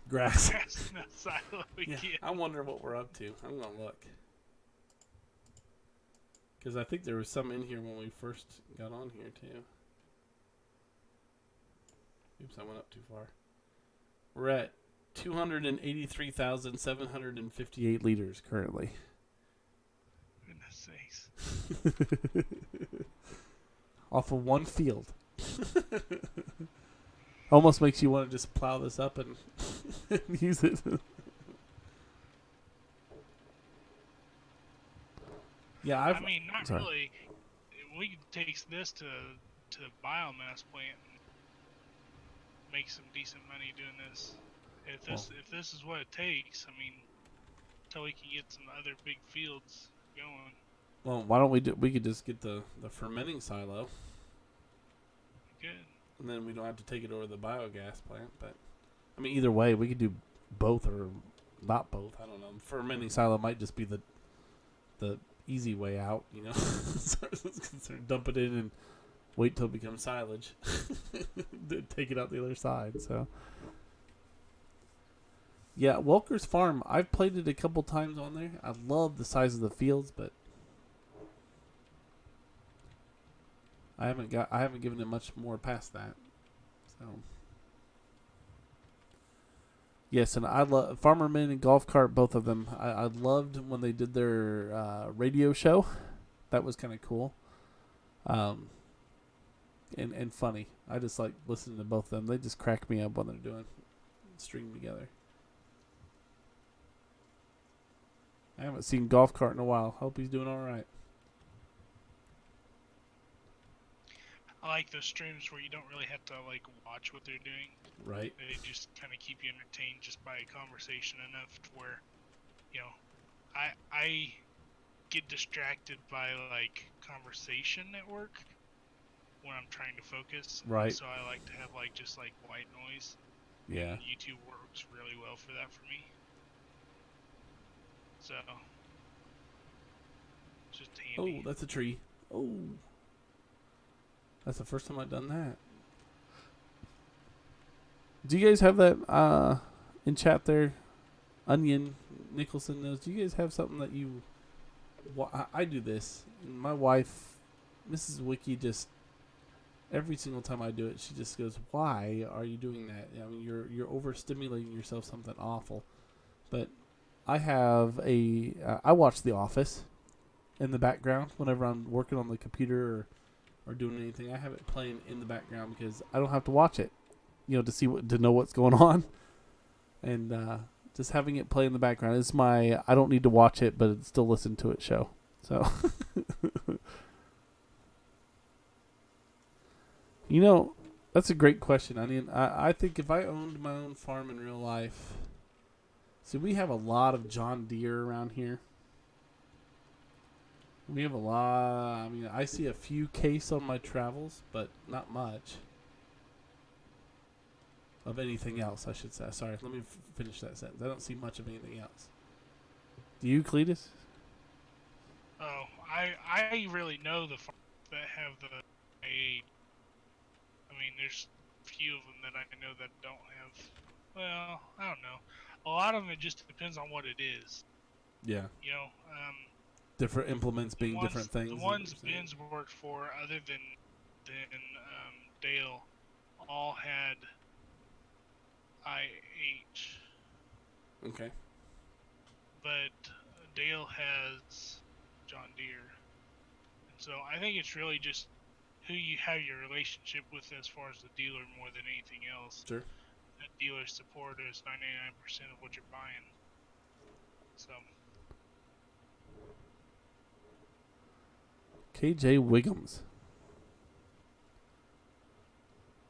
Grass. grass in that silo again. Yeah, I wonder what we're up to. I'm gonna look. Because I think there was some in here when we first got on here too. Oops, I went up too far. We're at 283,758 liters currently. Goodness sakes. Off of one field. Almost makes you want to just plow this up and use it. Yeah, I mean, not sorry. really. We could take this to biomass plant and make some decent money doing this. If this is what it takes, I mean, until we can get some other big fields going. Well, why don't we could just get the fermenting silo. Good. And then we don't have to take it over to the biogas plant. But I mean, either way, we could do both or not both. I don't know. Fermenting silo might just be the easy way out, you know. So dump it in and wait till it becomes silage. Take it out the other side. So yeah, Welker's Farm. I've played it a couple times on there. I love the size of the fields, but I haven't given it much more past that. So yes, and I love Farmerman and Golf Cart, both of them. I loved when they did their radio show. That was kind of cool. And funny. I just like listening to both of them. They just crack me up when they're doing string together. I haven't seen Golf Cart in a while. Hope he's doing all right. I like those streams where you don't really have to like watch what they're doing. Right. They just kind of keep you entertained just by conversation enough to where, I get distracted by like conversation at work when I'm trying to focus. Right. So I like to have like just like white noise. Yeah. And YouTube works really well for that for me. So just handy. Oh, that's a tree. Oh. That's the first time I've done that. Do you guys have that in chat there? Onion Nicholson knows. Do you guys have something that you... I do this. My wife, Mrs. Wiki, just... Every single time I do it, she just goes, "Why are you doing that? I mean, you're overstimulating yourself something awful." But I have I watch The Office in the background whenever I'm working on the computer or doing anything. I have it playing in the background because I don't have to watch it, to know what's going on. And just having it play in the background is my I don't need to watch it, but still listen to it show. So, that's a great question. I mean, I think if I owned my own farm in real life, see, we have a lot of John Deere around here. We have a lot. I mean, I see a few Case on my travels, but not much of anything else, I should say. Sorry, let me finish that sentence. I don't see much of anything else. Do you, Cleetus? Oh, I really know the farms that have the AA. I mean, there's a few of them that I know that don't have. Well, I don't know. A lot of them, it just depends on what it is. Yeah. different implements being different things. The ones Ben's worked for, other than Dale, all had IH. Okay. But Dale has John Deere. And so I think it's really just who you have your relationship with as far as the dealer more than anything else. Sure. That dealer support is 99% of what you're buying. So. KJ Wiggums.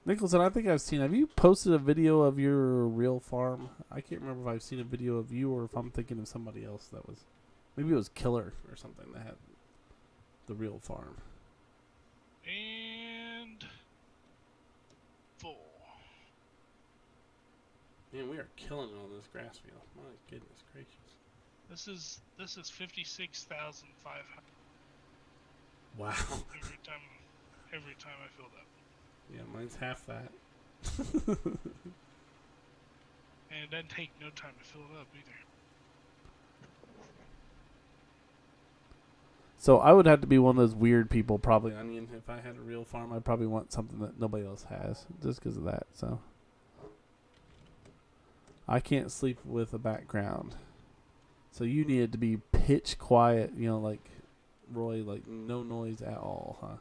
Nicholson, I think I've seen. Have you posted a video of your real farm? I can't remember if I've seen a video of you or if I'm thinking of somebody else that was. Maybe it was Killer or something that had the real farm. And full. Man, we are killing it on this grass field. My goodness gracious. This is 56,500. Wow. Every time I fill up. Yeah, mine's half that. And it doesn't take no time to fill it up either. So I would have to be one of those weird people, probably. I mean, if I had a real farm, I'd probably want something that nobody else has, just because of that. So I can't sleep with a background. So you need it to be pitch quiet, you know, like Roy, like no noise at all, huh?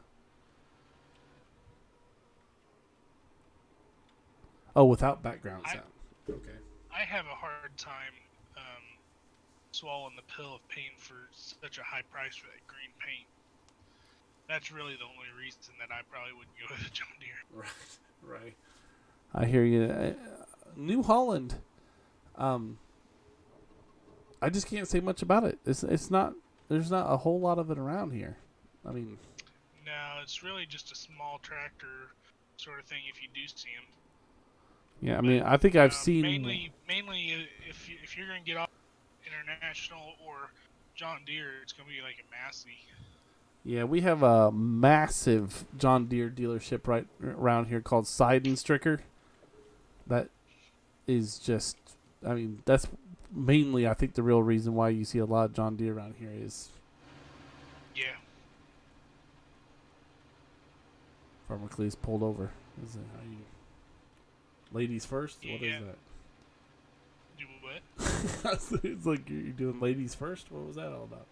Oh, without background sound. Okay. I have a hard time swallowing the pill of paying for such a high price for that green paint. That's really the only reason that I probably wouldn't go with a John Deere. Right. I hear you. New Holland. I just can't say much about it. It's not. There's not a whole lot of it around here. I mean. No, it's really just a small tractor sort of thing. If you do see them. Yeah, I mean, I think I've seen mainly if you're gonna get off International or John Deere, it's gonna be like a Massey. Yeah, we have a massive John Deere dealership right around here called Side and Stricker. That is just, I mean, that's mainly, I think, the real reason why you see a lot of John Deere around here is. Yeah. Farmer Cleetus pulled over. Is it how you? Ladies first? Yeah. What is that? Do what? It's like you're doing ladies first? What was that all about?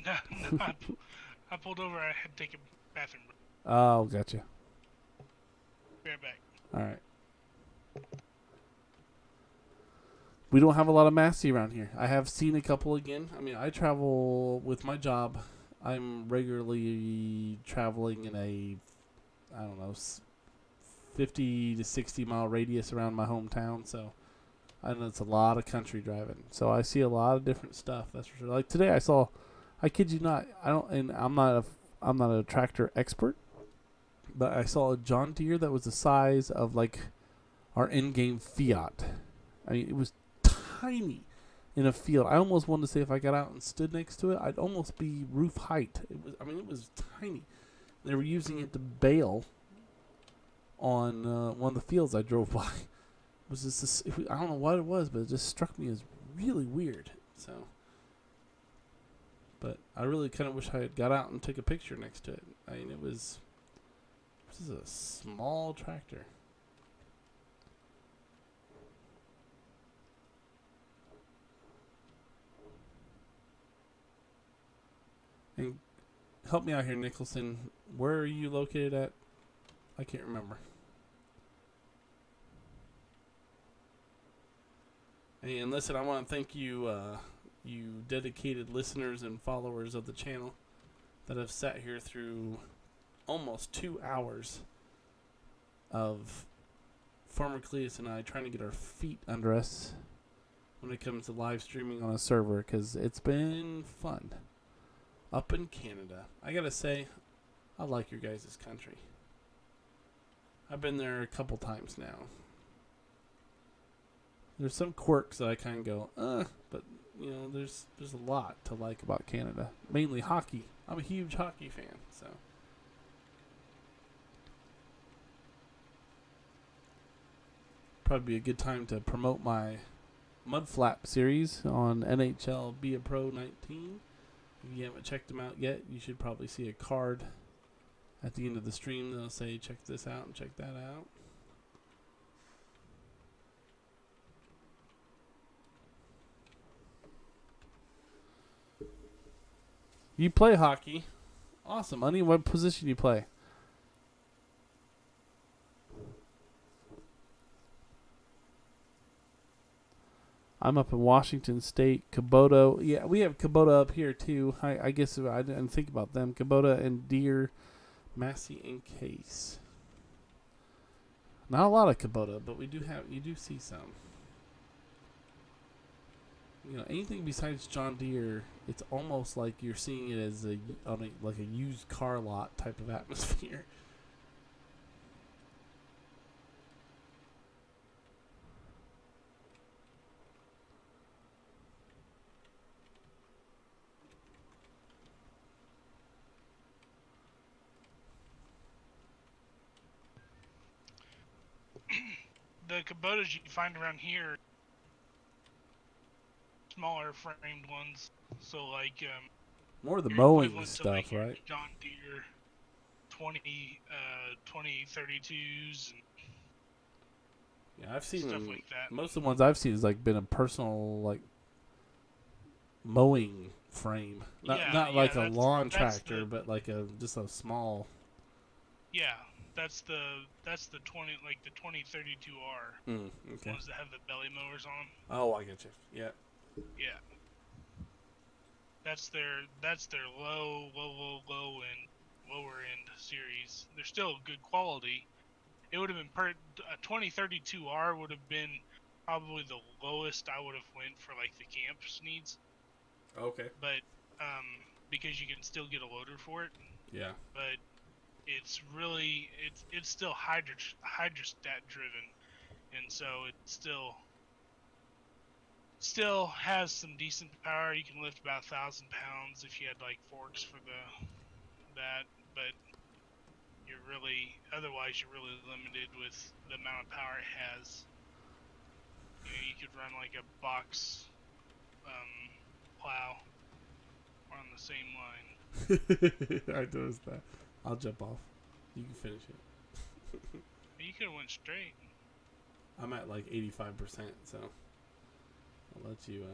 No, I pulled over. I had to take a bathroom break. Oh, gotcha. Be right back. All right. We don't have a lot of Massey around here. I have seen a couple again. I mean, I travel with my job. I'm regularly traveling in a, I don't know, 50 to 60 mile radius around my hometown. So I know it's a lot of country driving. So I see a lot of different stuff. That's for sure. Like today, I kid you not. I'm not a tractor expert, but I saw a John Deere that was the size of like our in-game Fiat. I mean, it was tiny in a field. I almost wanted to say if I got out and stood next to it, I'd almost be roof height. It was tiny. They were using it to bale on one of the fields I drove by. It was just I don't know what it was, but it just struck me as really weird. So, but I really kind of wish I had got out and took a picture next to it. I mean, this is a small tractor. And help me out here, Nicholson. Where are you located at? I can't remember. And listen, I want to thank you, you dedicated listeners and followers of the channel that have sat here through almost 2 hours of Farmer Cleetus and I trying to get our feet under us when it comes to live streaming on a server, because it's been fun. Up in Canada. I gotta say, I like your guys' country. I've been there a couple times now. There's some quirks that I kind of go, but you know, there's a lot to like about Canada. Mainly hockey. I'm a huge hockey fan, so. Probably be a good time to promote my Mud Flap series on NHL Be a Pro 19. If you haven't checked them out yet, you should probably see a card at the end of the stream. They'll say, check this out and check that out. You play hockey. Awesome, honey. What position do you play? I'm up in Washington State. Kubota. Yeah, we have Kubota up here, too. I guess I didn't think about them. Kubota and Deer, Massey, and Case. Not a lot of Kubota, but you do see some. You know, anything besides John Deere, it's almost like you're seeing it as like a used car lot type of atmosphere. The Kubotas you find around here, smaller framed ones. So like More of the your mowing equivalent to, stuff, like, your right? John Deere 2032s and Yeah, I've seen stuff them. like that. Most of the ones I've seen has like been a personal like mowing frame, not like a lawn tractor, but like just a small. Yeah, that's the 2032R. Okay. Ones that have the belly mowers on them. Oh, I get you. Yeah. Yeah. That's their low end, lower end series. They're still good quality. It would have been a 2032R would have been probably the lowest I would have went for like the camp's needs. Okay. But because you can still get a loader for it. Yeah. But it's really it's still hydrostat driven, and so it still has some decent power. You can lift about 1,000 pounds if you had like forks for that, but otherwise you're really limited with the amount of power it has. You could run like a box plow on the same line. I noticed that. I'll jump off. You can finish it. You could have went straight. I'm at like 85%, so I'll let you.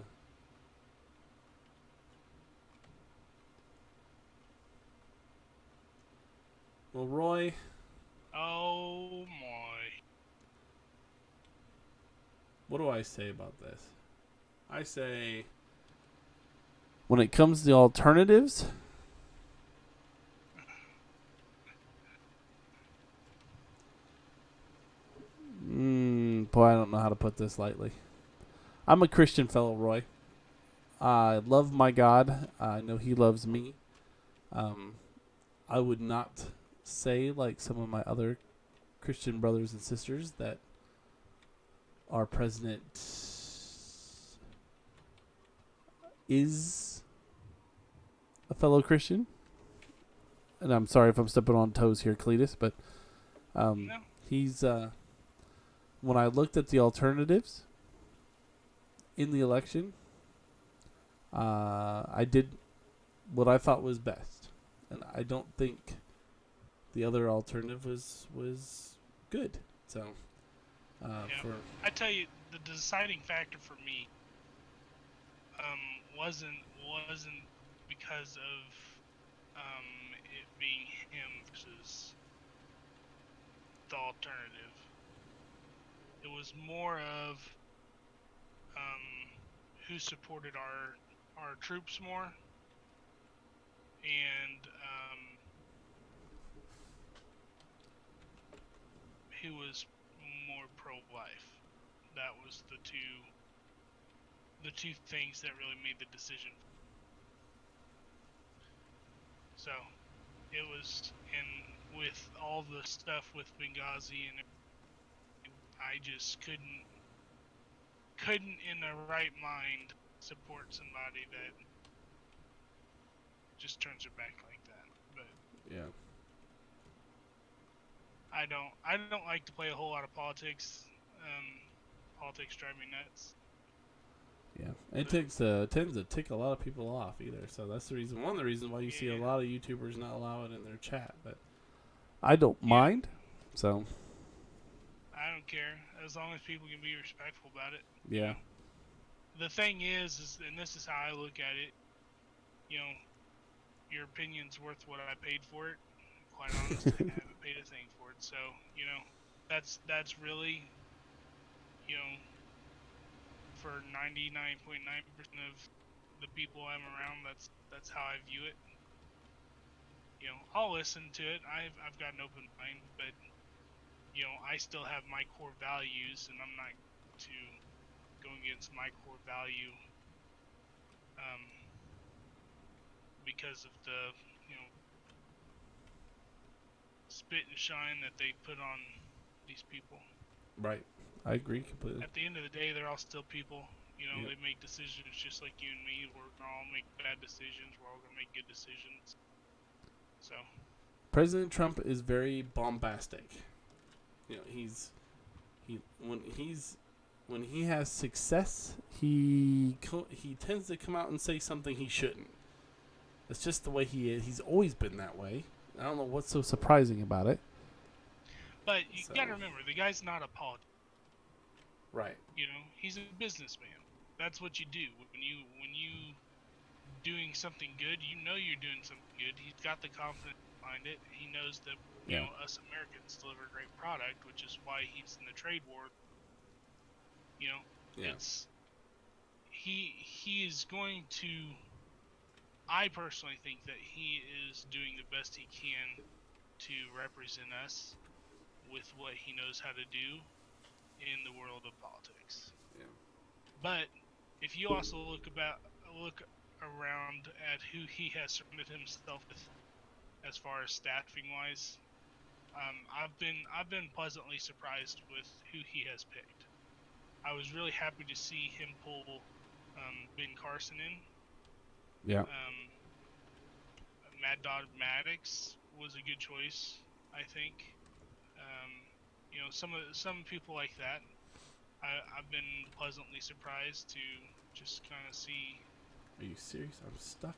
Well, Roy. Oh my. What do I say about this? I say, when it comes to alternatives, boy, I don't know how to put this lightly. I'm a Christian fellow, Roy. I love my God. I know He loves me. I would not say, like some of my other Christian brothers and sisters, that our president is a fellow Christian. And I'm sorry if I'm stepping on toes here, Cleetus, but No. he's when I looked at the alternatives in the election, I did what I thought was best, and I don't think the other alternative was good. So, I tell you, the deciding factor for me wasn't because of it being him versus the alternative. It was more of who supported our troops more, and who was more pro-life. That was the two things that really made the decision. So it was, and with all the stuff with Benghazi, and I just couldn't in a right mind support somebody that just turns their back like that. But yeah. I don't like to play a whole lot of politics. Politics drive me nuts. Yeah, it tends to tick a lot of people off either. So that's the reason. One of the reasons why you see a lot of YouTubers not allow it in their chat, but I don't mind. So I don't care as long as people can be respectful about it. yeah. You know? The thing is, and this is how I look at it. You know, your opinion's worth what I paid for it. Quite honest, I haven't paid a thing for it. So you know, that's really, you know, for 99.9% of the people I'm around, that's how I view it. You know, I'll listen to it. I've got an open mind, but you know, I still have my core values, and I'm not to go against my core value because of the, you know, spit and shine that they put on these people. Right. I agree completely. At the end of the day, they're all still people. You know, They make decisions just like you and me. We're gonna all make bad decisions. We're all gonna make good decisions. So President Trump is very bombastic. You know, when he has success, he tends to come out and say something he shouldn't. It's just the way he is. He's always been that way. I don't know what's so surprising about it. But you gotta remember, the guy's not a politician. Right. You know, he's a businessman. That's what you do when you doing something good. You know you're doing something good. He's got the confidence behind it. He knows that you know us Americans deliver a great product, which is why he's in the trade war. You know, it's he is going to. I personally think that he is doing the best he can to represent us with what he knows how to do in the world of politics. Yeah. But if you also look around at who he has surrounded himself with, as far as staffing wise, I've been pleasantly surprised with who he has picked. I was really happy to see him pull Ben Carson in. Yeah. Mad Dog Maddox was a good choice, I think. You know, some people like that. I've been pleasantly surprised to just kind of see. Are you serious? I'm stuck.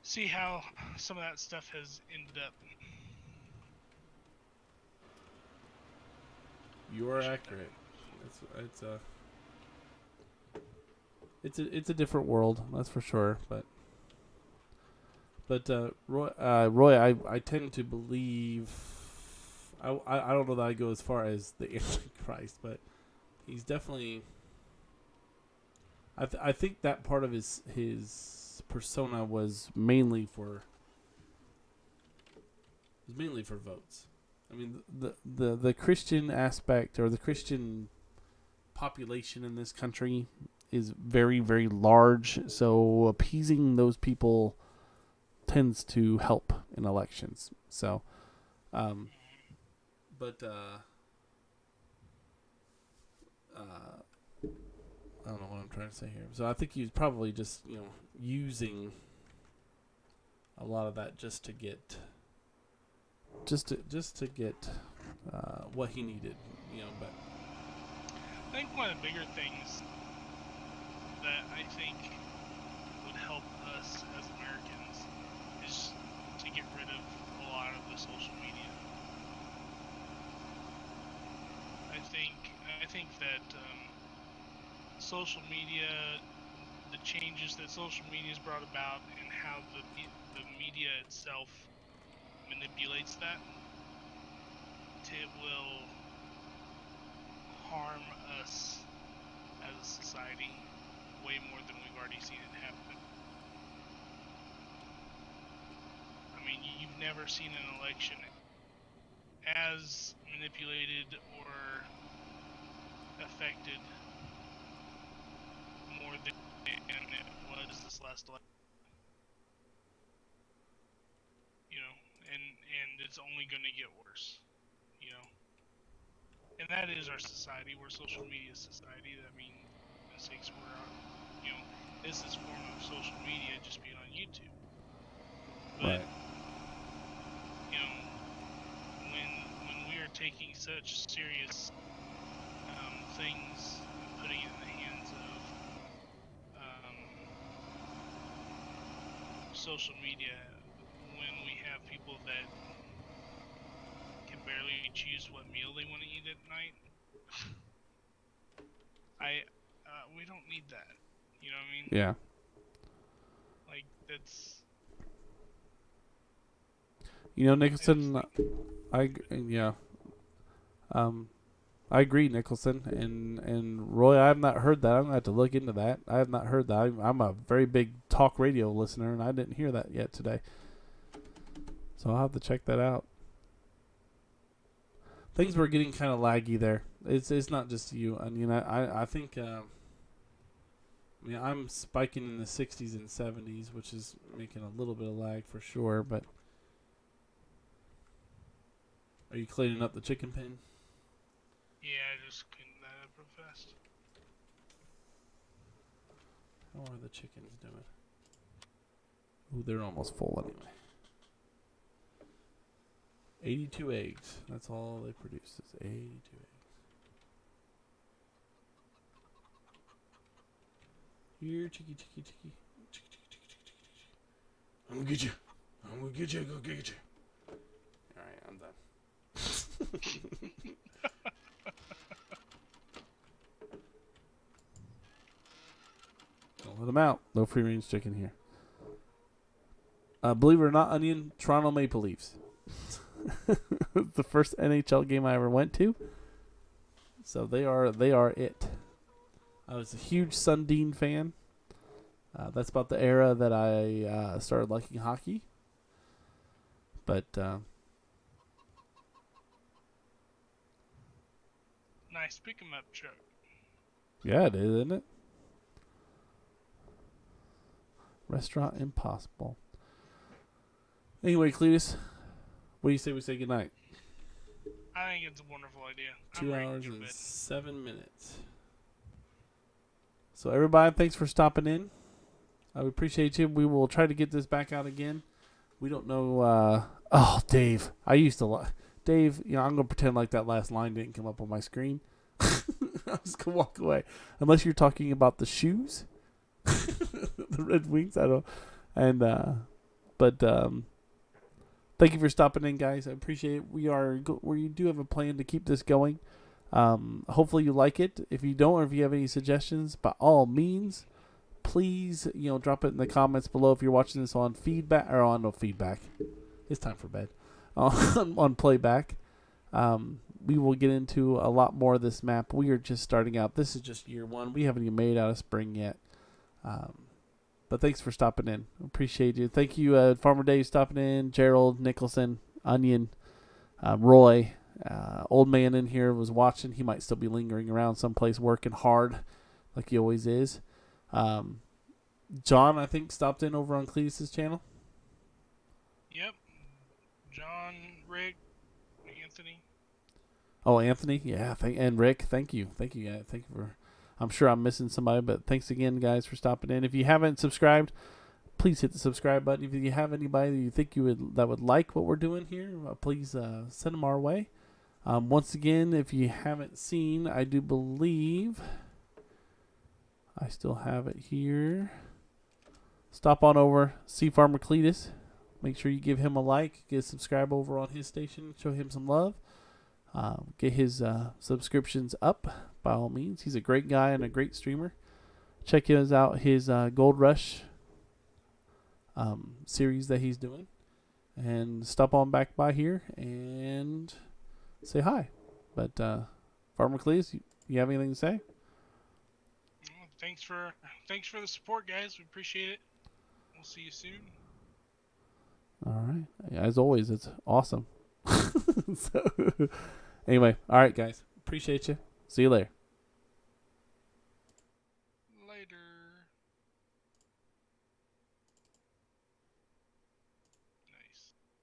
See how some of that stuff has ended up. You are accurate. It's a different world, that's for sure. But Roy, I tend to believe. I don't know that I go as far as the Antichrist, but he's definitely. I think that part of his persona was mainly for votes. I mean, the Christian aspect, or the Christian population in this country, is very, very large. So appeasing those people tends to help in elections. So, but I don't know what I'm trying to say here. So I think he's probably just, using a lot of that just to get what he needed, But I think one of the bigger things that I think would help us as Americans is to get rid of a lot of the social media. I think that social media, the changes that social media has brought about, and how the media itself manipulates that, it will harm us as a society way more than we've already seen it happen. I mean, you've never seen an election as manipulated or affected more than it was this last election. And it's only going to get worse. And that is our society. We're a social media society. I mean, in sakes, we're on, this is form of social media, just being on YouTube. But, right. When we are taking such serious things and putting it in the hands of social media when we have people that can barely choose what meal they want to eat at night. We don't need that. You know what I mean? Yeah. Like that's. You know, Nicholson, yeah. I agree, Nicholson, and Roy. I have not heard that. I'm gonna have to look into that. I have not heard that. I'm a very big talk radio listener, and I didn't hear that yet today. So I'll have to check that out. Things were getting kind of laggy there. It's not just you. I mean, I think. I'm spiking in the 60s and 70s, which is making a little bit of lag for sure. But are you cleaning up the chicken pen? Yeah, I just cleaned that up real fast. How are the chickens doing? Ooh, they're almost full anyway. 82 eggs. That's all they produce is 82 eggs. Here, chicky. I'm gonna get you. Go get you. Alright, I'm done. Don't let them out. No free range chicken here. Believe it or not, Onion, Toronto Maple Leafs. The first NHL game I ever went to. So they are it. I was a huge Sundin fan. That's about the era that I started liking hockey. But Nice pick 'em up truck. yeah, it is, isn't it? Restaurant Impossible. Anyway, Cleetus, what do you say we say goodnight? I think it's a wonderful idea. 2 hours and 7 minutes. So everybody, thanks for stopping in. I appreciate you. We will try to get this back out again. We don't know. Dave. I used to Dave, I'm going to pretend like that last line didn't come up on my screen. I'm just going to walk away. Unless you're talking about the shoes. The Red Wings. I don't. And, thank you for stopping in, guys. I appreciate it. We do have a plan to keep this going. Hopefully you like it. If you don't, or if you have any suggestions, by all means, please, drop it in the comments below. If you're watching this on feedback, it's time for bed. On playback, we will get into a lot more of this map. We are just starting out. This is just year one. We haven't even made out of spring yet. But thanks for stopping in. Appreciate you. Thank you, Farmer Dave, stopping in. Gerald, Nicholson, Onion, Roy. Old man in here was watching. He might still be lingering around someplace working hard like he always is. John, I think, stopped in over on Cleetus' channel. Yep. John, Rick, Anthony. Oh, Anthony. Yeah. And Rick. Thank you. Thank you, guys. Thank you for... I'm sure I'm missing somebody, but thanks again, guys, for stopping in. If you haven't subscribed, please hit the subscribe button. If you have anybody that you think that would like what we're doing here, please send them our way. Once again, if you haven't seen, I do believe I still have it here. Stop on over, see Farmer Cleetus. Make sure you give him a like, get a subscribe over on his station, show him some love. Get his subscriptions up by all means. He's a great guy and a great streamer. Check out his Gold Rush series that he's doing. And stop on back by here and say hi. But Farmer Cleetus, you have anything to say? Thanks for the support, guys. We appreciate it. We'll see you soon. All right. As always, it's awesome. So, anyway, all right, guys. Appreciate you. See you later.